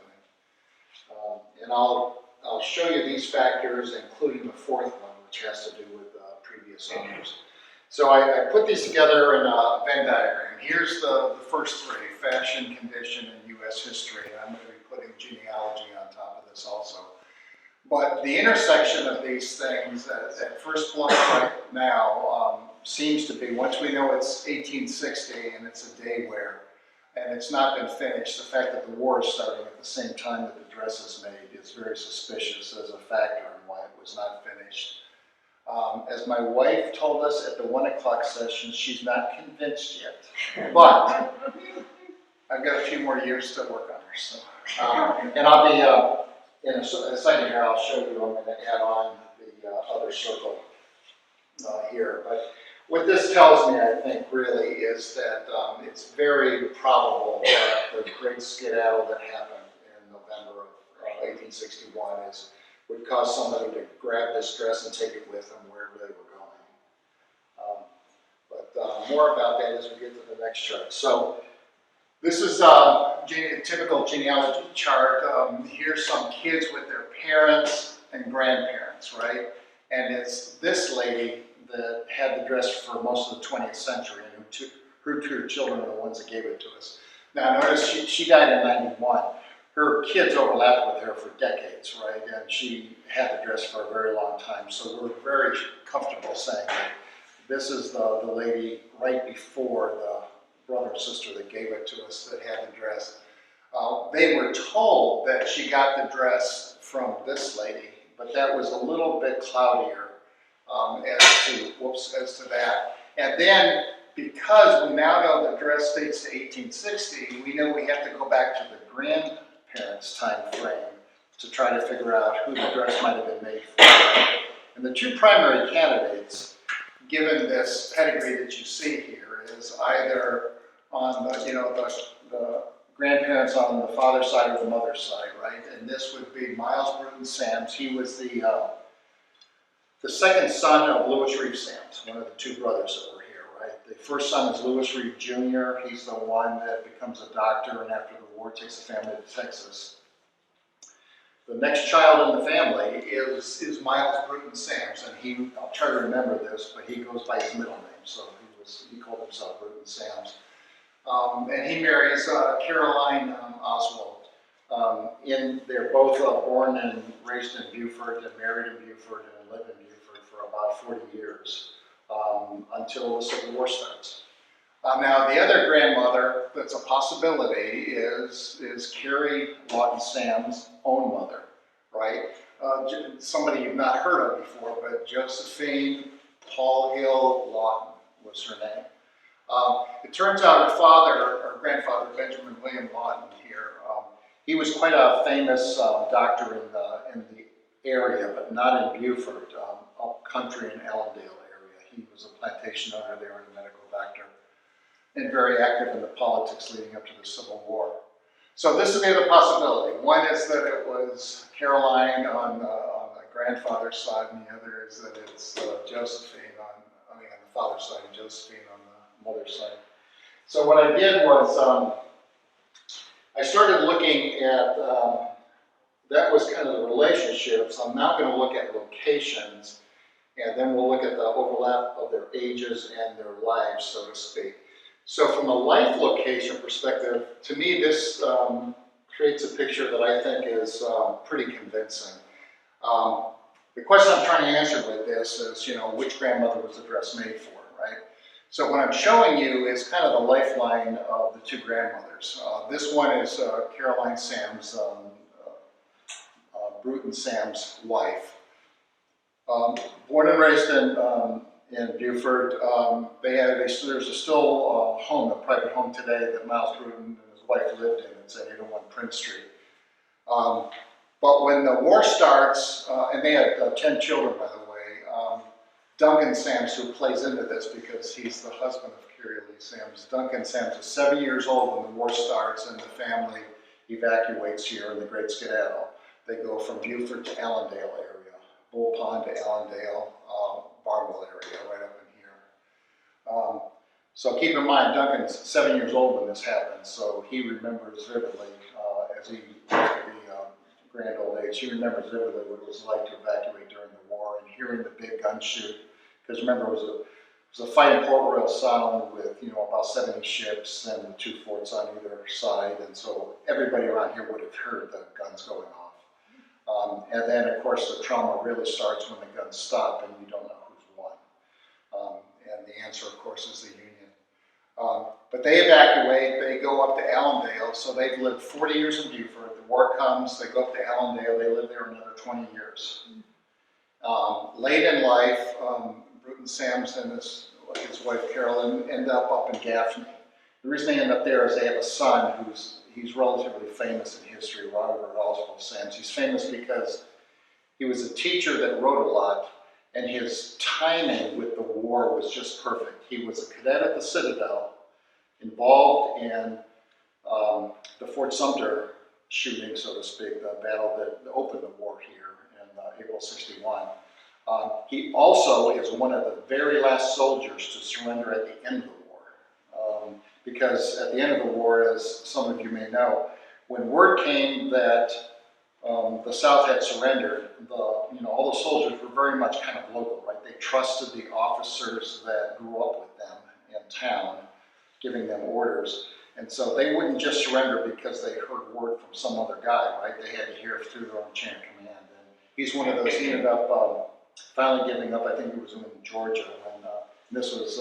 And I'll show you these factors, including the 4th one, which has to do with previous owners. So I put these together in a Venn diagram. Here's the first 3, fashion, condition, and U.S. history. I'm going to be putting genealogy on top of this also. But the intersection of these things at first blush right now seems to be, once we know it's 1860 and it's a day wear, and it's not been finished, the fact that the war is starting at the same time that the dress is made is very suspicious as a factor in why it was not finished As my wife told us at the 1 o'clock session, she's not convinced yet, but I've got a few more years to work on her. So, and I'll be in a second here. I'll show you. I'm going to add on the other circle here. But what this tells me, I think, really is that it's very probable that the great skedaddle that happened in November of 1861 would cause somebody to grab this dress and take it with them wherever they were going. But more about that as we get to the next chart. So this is a typical genealogy chart. Here's some kids with their parents and grandparents, right? And it's this lady that had the dress for most of the 20th century, and her two children are the ones that gave it to us. Now notice she died in 91. Her kids overlapped with her for decades, right? And she had the dress for a very long time. So we're very comfortable saying that this is the lady right before the brother and sister that gave it to us that had the dress. They were told that she got the dress from this lady, but that was a little bit cloudier as to that. And then, because we now know the dress dates to 1860, we know we have to go back to the grandparents' time frame to try to figure out who the dress might have been made for. And the two primary candidates, given this pedigree that you see here, is either on the grandparents on the father's side or the mother's side, right? And this would be Miles Bruton Sams. He was the second son of Louis Reeve Sams, one of the two brothers that were here, right? The first son is Louis Reeve Jr. He's the one that becomes a doctor and after the war takes the family to Texas. The next child in the family is Miles Bruton Sams, and I'll try to remember this, but he goes by his middle name, so he called himself Bruton Sams. And he marries Caroline Oswald. They're both born and raised in Beaufort and married in Beaufort and lived in Beaufort for about 40 years until the Civil War starts. Now, the other grandmother that's a possibility is Carrie Lawton Sam's own mother, right? Somebody you've not heard of before, but Josephine Paul Hill Lawton was her name. It turns out her grandfather, Benjamin William Lawton here, he was quite a famous doctor in the area, but not in Beaufort, up country in Allendale area. He was a plantation owner there and a medical doctor, and very active in the politics leading up to the Civil War. So this is the other possibility. One is that it was Caroline on the grandfather's side, and the other is that it's Josephine on the father's side and Josephine on the mother's side. So what I did was I started looking at, that was kind of the relationships. I'm now going to look at locations, and then we'll look at the overlap of their ages and their lives, so to speak. So from a life location perspective, to me this creates a picture that I think is pretty convincing. The question I'm trying to answer with this is, which grandmother was the dress made for, right? So what I'm showing you is kind of the lifeline of the two grandmothers. This one is Caroline Sam's, Bruton Sam's wife. Born and raised in Beaufort, there's still a home, a private home today that Miles Bruton and his wife lived in. It's at 801 Prince Street. But when the war starts, and they had 10 children, by the way, Duncan Sams, who plays into this because he's the husband of Carrie Lee Sams. Duncan Sams is 7 years old when the war starts and the family evacuates here in the Great Skedaddle. They go from Beaufort to Allendale area, Bull Pond to Allendale, Barnwell area, right up in here. So keep in mind, Duncan's 7 years old when this happens, so he remembers vividly, as he gets to be grand old age, he remembers vividly what it was like to evacuate during the war and hearing the big gun shoot. Because remember, it was a fight in Port Royal Sound with about 70 ships and the two forts on either side, and so everybody around here would have heard the guns going off. And then, of course, the trauma really starts when the guns stop and you don't know who's won. And the answer, of course, is the Union. But they evacuate, they go up to Allendale, so they've lived 40 years in Beaufort. The war comes, they go up to Allendale, they live there another 20 years. Late in life, Bruton Sams and his wife Carolyn end up in Gaffney. The reason they end up there is they have a son he's relatively famous in history, Robert Oswald Sams. He's famous because he was a teacher that wrote a lot, and his timing with the war was just perfect. He was a cadet at the Citadel, involved in the Fort Sumter shooting, so to speak, the battle that opened the war here in April '61. He also is one of the very last soldiers to surrender at the end of the war. Because at the end of the war, as some of you may know, when word came that the South had surrendered, all the soldiers were very much kind of local, right? They trusted the officers that grew up with them in town, giving them orders. And so they wouldn't just surrender because they heard word from some other guy, right? They had to hear it through their own chain of command. And he's one of those, he ended up finally giving up. I think it was in Georgia. And this was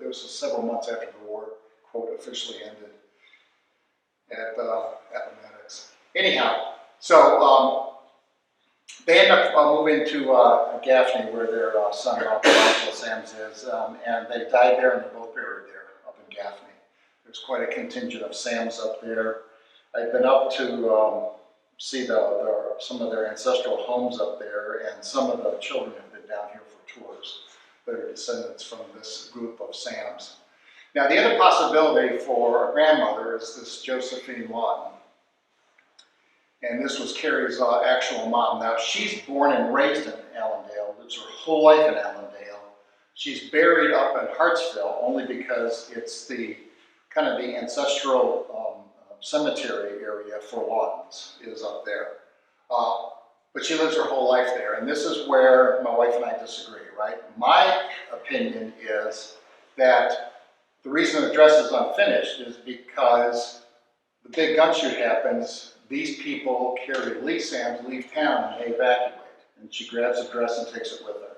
this was several months after the war, quote, officially ended at Appomattox. Anyhow, so they end up moving to Gaffney, where their son-in-law, Sams, is, and they died there, and they're both buried there up in Gaffney. There's quite a contingent of Sams up there. I've been up to see some of their ancestral homes up there, and some of the children have been down here for tours that are descendants from this group of Sams. Now, the other possibility for a grandmother is this Josephine Lawton. And this was Carrie's actual mom. Now, she's born and raised in Allendale, lives her whole life in Allendale. She's buried up in Hartsville only because it's the kind of the ancestral cemetery area for Lawtons is up there. But she lives her whole life there. And this is where my wife and I disagree, right? My opinion is that the reason the dress is unfinished is because the big gun shoot happens. These people, Carrie Lee Sams, leave town and they evacuate. And she grabs the dress and takes it with her.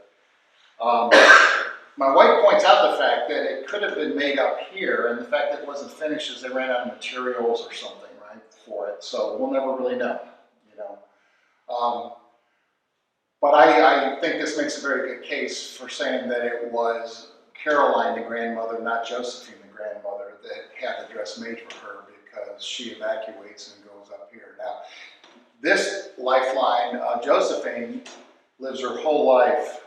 My wife points out the fact that it could have been made up here, and the fact that it wasn't finished is they ran out of materials or something, right, for it. So we'll never really know, you know. But I think this makes a very good case for saying that it was Caroline, the grandmother, not Josephine, the grandmother, that had the dress made for her, because she evacuates and goes up here. Now, this lifeline, Josephine lives her whole life,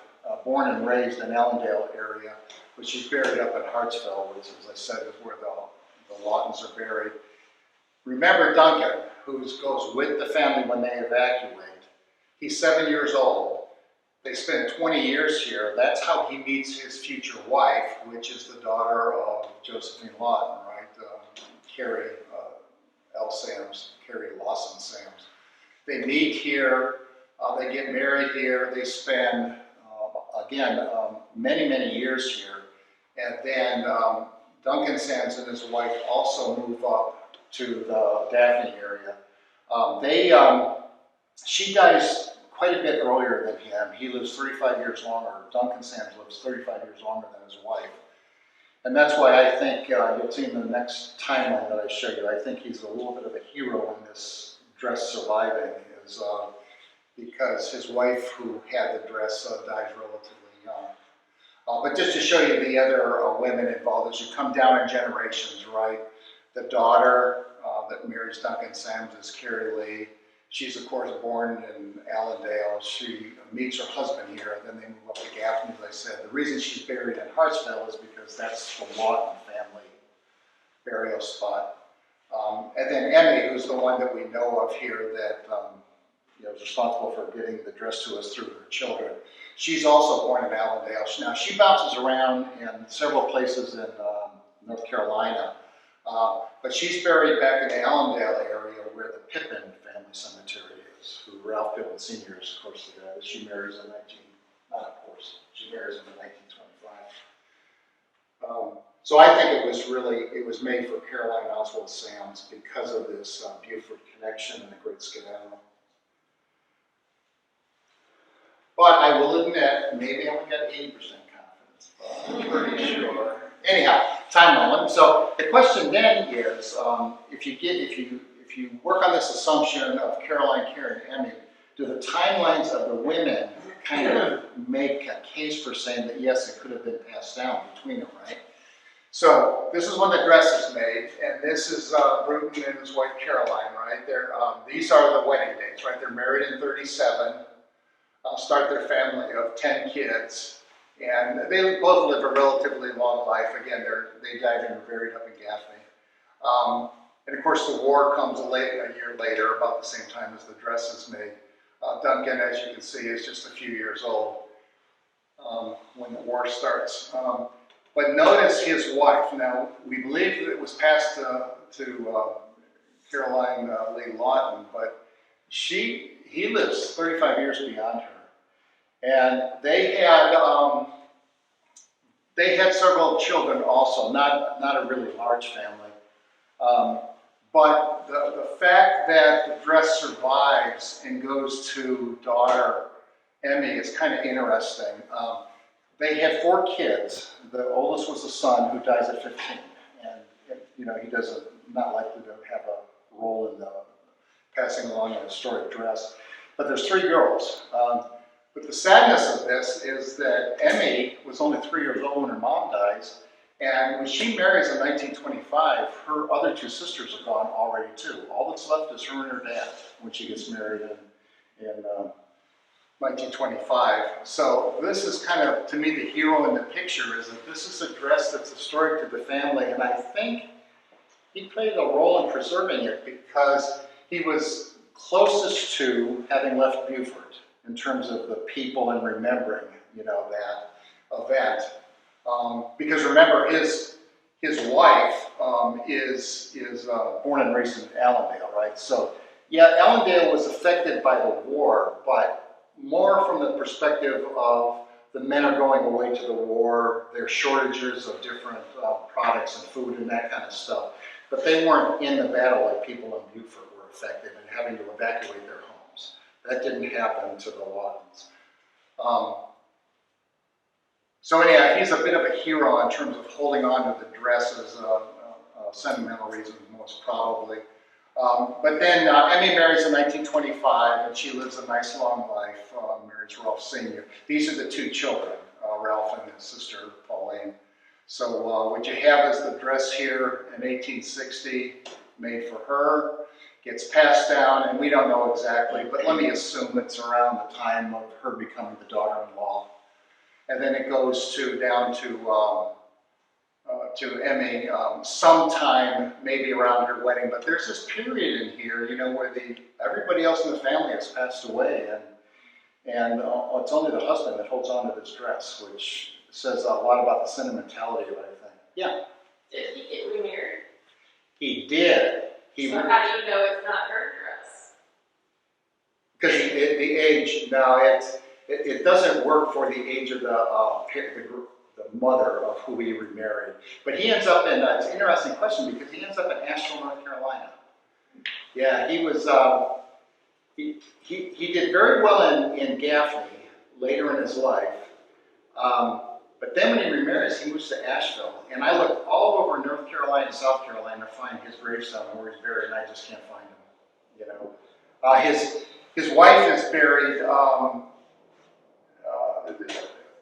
born and raised in Allendale area, but she's buried up in Hartsville, which, as I said, is where the Lawtons are buried. Remember Duncan, who goes with the family when they evacuate. He's 7 years old. They spend 20 years here. That's how he meets his future wife, which is the daughter of Josephine Lawton, right? Carrie L. Sams, Carrie Lawson Sams. They meet here. They get married here. They spend, again, many, many years here. And then Duncan Sams and his wife also move up to the Daphne area. She dies quite a bit earlier than him. He lives 35 years longer. Duncan Sams lives 35 years longer than his wife. And that's why I think, you'll see in the next timeline that I show you, I think he's a little bit of a hero in this dress surviving, is because his wife, who had the dress, dies relatively young. But just to show you the other women involved, as you come down in generations, right? The daughter that marries Duncan Sams is Carrie Lee. She's, of course, born in Allendale. She meets her husband here, and then they move up to Gaffney, as I said. The reason she's buried in Hartsville is because that's the Lawton family burial spot. And then Emmy, who's the one that we know of here that is responsible for getting the dress to us through her children. She's also born in Allendale. Now, she bounces around in several places in North Carolina, but she's buried back in the Allendale area where the Pippin family cemetery is, who Ralph Pippin Sr. is, of course, she marries in she marries in 1925. So I think it was made for Caroline Oswald Sams because of this Beaufort connection and the great skedaddle. But I will admit, maybe I only got 80% confidence, but I'm pretty sure. Anyhow, timeline. So the question then is, if you work on this assumption of Caroline, Carrie, and Emmy do the timelines of the women kind of make a case for saying that yes, it could have been passed down between them, right? So this is when the dress is made, and this is Bruton and his wife Caroline, right? These are the wedding dates, right? They're married in 37, start their family of 10 kids, and they both live a relatively long life. Again, they died and were buried up in Gaffney. And of course, the war comes a year later, about the same time as the dress is made. Duncan, as you can see, is just a few years old when the war starts. But notice his wife. Now, we believe that it was passed to Caroline Lee Lawton, but he lives 35 years beyond her. And they had several children also, not a really large family. But the fact that the dress survives and goes to daughter Emmy is kind of interesting. They had 4 kids. The oldest was a son who dies at 15, and he not likely to have a role in the passing along a historic dress. But there's 3 girls. But the sadness of this is that Emmy was only 3 years old when her mom dies, and when she marries in 1925, her other 2 sisters are gone already too. All that's left is her and her dad when she gets married in 1925. So this is kind of, to me, the hero in the picture is that this is a dress that's historic to the family, and I think he played a role in preserving it because he was closest to having left Beaufort in terms of the people and remembering, that event. Because remember, his wife is born and raised in Allendale, right? So yeah, Allendale was affected by the war, but more from the perspective of the men are going away to the war, there's shortages of different products and food and that kind of stuff. But they weren't in the battle like people in Beaufort were affected and having to evacuate their homes. That didn't happen to the Lawtons. So anyhow, he's a bit of a hero in terms of holding on to the dress as a sentimental reason, most probably. But then Emmy marries in 1925, and she lives a nice long life, marries Ralph Sr. These are the 2 children, Ralph and his sister, Pauline. So what you have is the dress here in 1860, made for her, gets passed down, and we don't know exactly, but let me assume it's around the time of her becoming the daughter-in-law. And then it goes down to Emmy sometime, maybe around her wedding. But there's this period in here, where everybody else in the family has passed away, and it's only the husband that holds on to this dress, which says a lot about the sentimentality of it, I think. Yeah. Did he get remarried? He did. So how do you know it's not her dress? Because the age, no, it doesn't work for the age of the mother of who he remarried. But he ends up in, it's an interesting question because he ends up in Asheville, North Carolina. Yeah, he was, he did very well in Gaffney later in his life. But then when he remarries, he moves to Asheville. And I looked all over North Carolina and South Carolina to find his gravestone where he's buried, and I just can't find him, His wife is buried,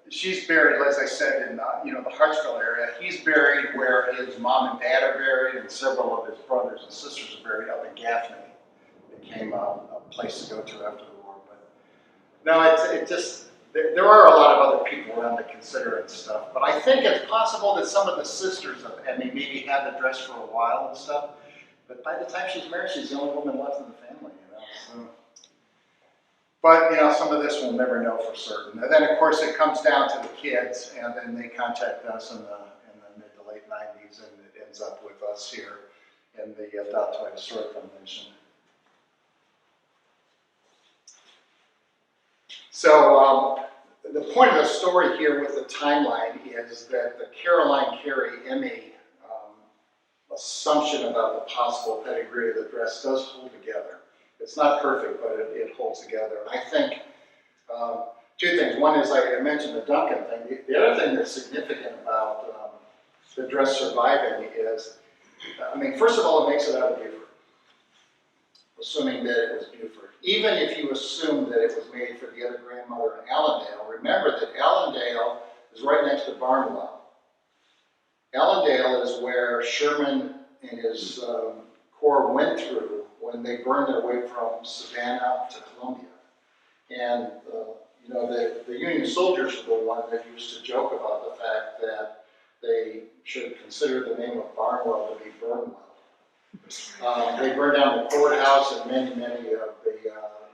she's buried, as I said, in the Hartsville area. He's buried where his mom and dad are buried, and several of his brothers and sisters are buried up in Gaffney. It became a place to go to after the war. But no, there are a lot of other people around to consider and stuff. But I think it's possible that some of the sisters of Emmy maybe had the dress for a while and stuff. But by the time she's married, she's the only woman left in the family. So. But, some of this we'll never know for certain. And then, of course, it comes down to the kids, and then they contact us in the mid to late 90s, and it ends up with us here in the Dottoy Historic Foundation. So, the point of the story here with the timeline is that the Caroline Carey Emmy assumption about the possible pedigree of the dress does hold together. It's not perfect, but it holds together. And I think 2 things. One is, like I mentioned, the Duncan thing. The other thing that's significant about the dress surviving is, first of all, it makes it out of Beaufort. assuming that it was Beaufort. Even if you assume that it was made for the other grandmother in Allendale, remember that Allendale is right next to Barnwell. Allendale is where Sherman and his corps went through when they burned their way from Savannah to Columbia. And you know, the Union soldiers were the one that used to joke about the fact that they should consider the name of Barnwell to be Burnwell. They burned down the courthouse and many of the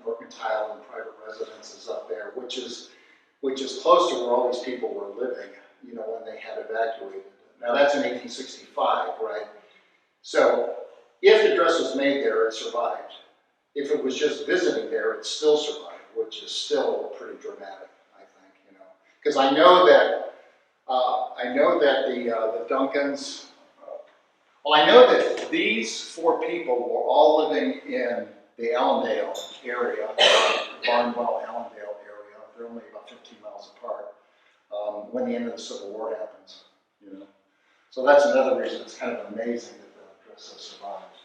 mercantile and private residences up there, which is close to where all these people were living, you know, when they had evacuated. Now that's in 1865, right? So if the dress was made there, it survived. If it was just visiting there, it still survived, which is still pretty dramatic, I think, you know. Because I know that the Duncans, well, I know that these 4 people were all living in the Allendale area, Barnwell, Allendale area. They're only about 15 miles apart when the end of the Civil War happens, you know. So that's another reason it's kind of amazing that the dress has survived.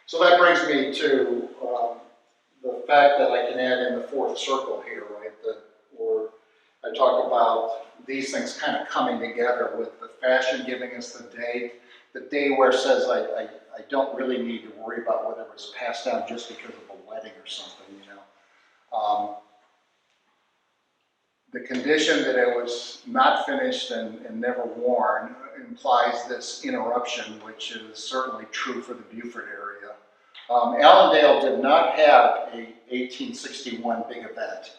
So that brings me to the fact that I can add in the 4th circle here, right? I talk about these things kind of coming together with the fashion giving us the day where it says I don't really need to worry about whether it was passed down just because of a wedding or something, you know. The condition that it was not finished and never worn implies this interruption, which is certainly true for the Beaufort area. Allendale did not have a 1861 big event.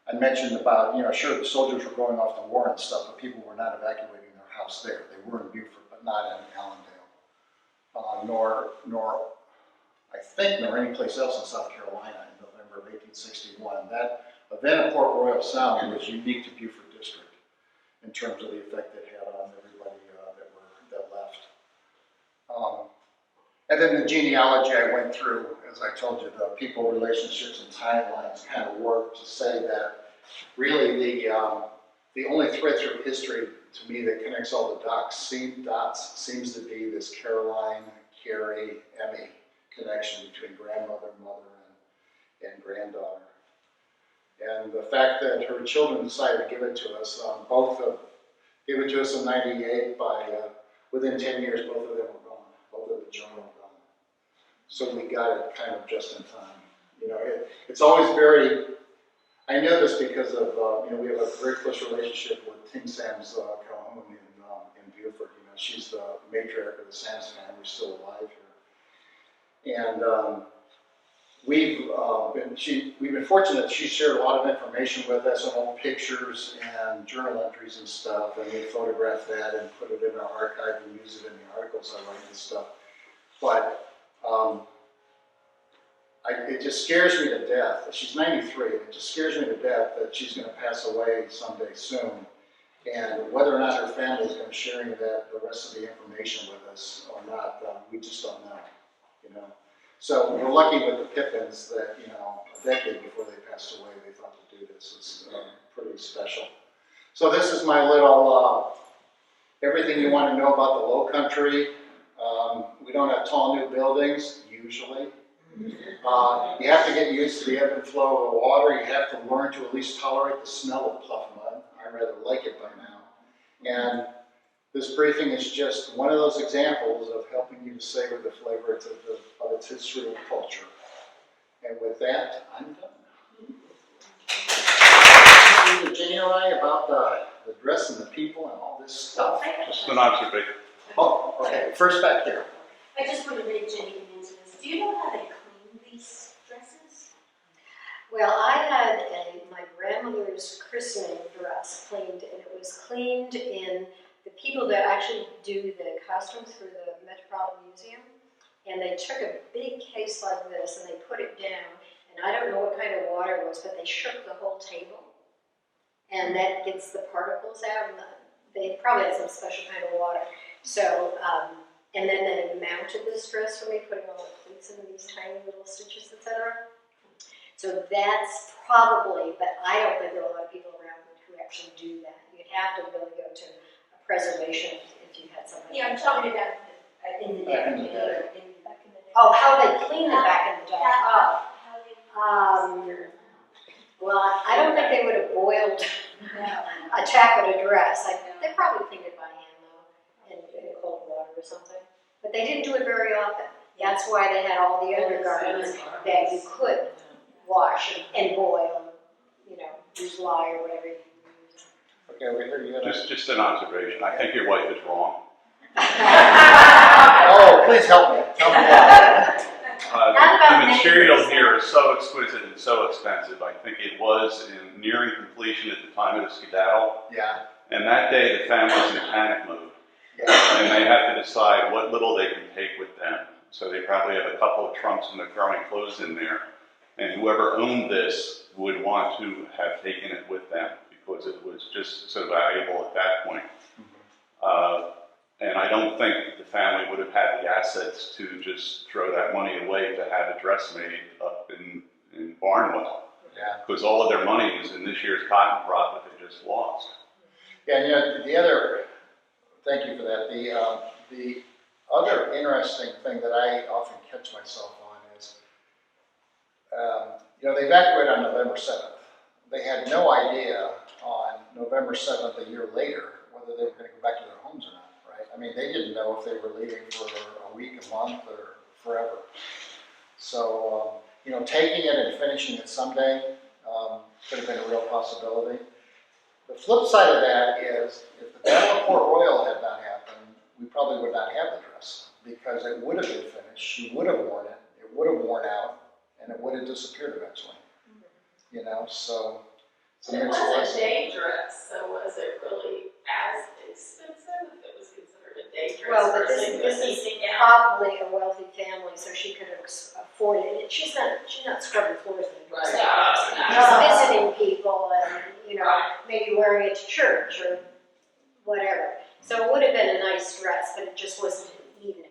I mentioned about, you know, sure, the soldiers were going off to war and stuff, but people were not evacuating their house there. They were in Beaufort, but not in Allendale, nor any place else in South Carolina in November of 1861. That event at Port Royal Sound was unique to Beaufort District in terms of the effect it had on everybody that left. And then the genealogy I went through, as I told you, the people, relationships, and timelines kind of work to say that really the only thread through history to me that connects all the dots seems to be this Caroline, Carrie, Emmy connection between grandmother, mother, and granddaughter. And the fact that her children decided to give it to us, gave it to us in '98. Within 10 years, both of them were gone. Both of the children were gone. So we got it kind of just in time. You know, it's always very. I know this because of you know, we have a very close relationship with Tim Sam's Calhoun in Beaufort. You know, she's the matriarch of the Sam's family. We're still alive here, and we've been fortunate. She shared a lot of information with us, old pictures and journal entries and stuff, and we photographed that and put it in our archive and use it in the articles I write and stuff. But it just scares me to death. She's 93, and it just scares me to death that she's going to pass away someday soon. And whether or not her family is going to share any of the rest of the information with us or not, we just don't know, you know. So we're lucky with the Pippins that, you know, a decade before they passed away, they thought to do this. It's pretty special. So this is my little, everything you want to know about the Low Country. We don't have tall new buildings, usually. You have to get used to the ebb and flow of the water. You have to learn to at least tolerate the smell of pluff mud. I rather like it by now. And this briefing is just one of those examples of helping you to savor the flavor of its history and culture. And with that, I'm done. Virginia and I about the dress and the people and all this stuff. Just an observation. Oh, okay. First back there. I just want to read Jenny into this. Do you know how they clean these dresses? Well, I had my grandmother's christening dress cleaned, and it was cleaned in the people that actually do the costumes for the Metropolitan Museum, and they took a big case like this and they put it down, and I don't know what kind of water it was, but they shook the whole table, and that gets the particles out, and they probably had some special kind of water. So, and then they mounted this dress for me, putting all the pleats into these tiny little stitches, etc. So that's probably, but I don't think there are a lot of people around who actually do that. You'd have to really go to a preservation if you had somebody. Yeah, I'm talking about, In the Back day. in the day. Back in the day. Oh, how they clean them back in the day. Oh, How they. well, I don't think they would have boiled No. a taffeta dress. They probably cleaned it by hand though, in cold water or something. But they didn't do it very often. That's why they had all the undergarments that you could wash and boil, you know, use lye or whatever you use. Okay, we heard you got a... Just an observation. I think your wife is wrong. Oh, please help me. Tell me why. Not about The many material years. here is so exquisite and so expensive. I think it was nearing completion at the time of the skedaddle. Yeah, And that day, the family was in panic mode. yeah. And they have to decide what little they can take with them. So they probably have a couple of trunks and they're throwing clothes in there. And whoever owned this would want to have taken it with them because it was just so valuable at that point. And I don't think the family would have had the assets to just throw that money away to have a dress made up in Barnwell. Yeah. Because all of their money was in this year's cotton crop that they just lost. Yeah, and you know, the other, thank you for that. The other interesting thing that I often catch myself on is, you know, they evacuated on November 7th. They had no idea on November 7th, a year later, whether they were going to go back to their homes or not, right? I mean, they didn't know if they were leaving for a week, a month, or forever. So, you know, taking it and finishing it someday could have been a real possibility. The flip side of that is, if the Battle of Port Royal had not happened, we probably would not have the dress, because it would have been finished, she would have worn it, it would have worn out, and it would have disappeared eventually. You know, so it's a It mixed was a blessing. day dress, so was it really as expensive if it was considered a day dress? Well, but this versus is an evening gown? probably a wealthy family, so she could have afforded it. She's not scrubbing floors in a dress. She's visiting people and, you know, maybe wearing it to church or whatever. So it would have been a nice dress, but it just wasn't an evening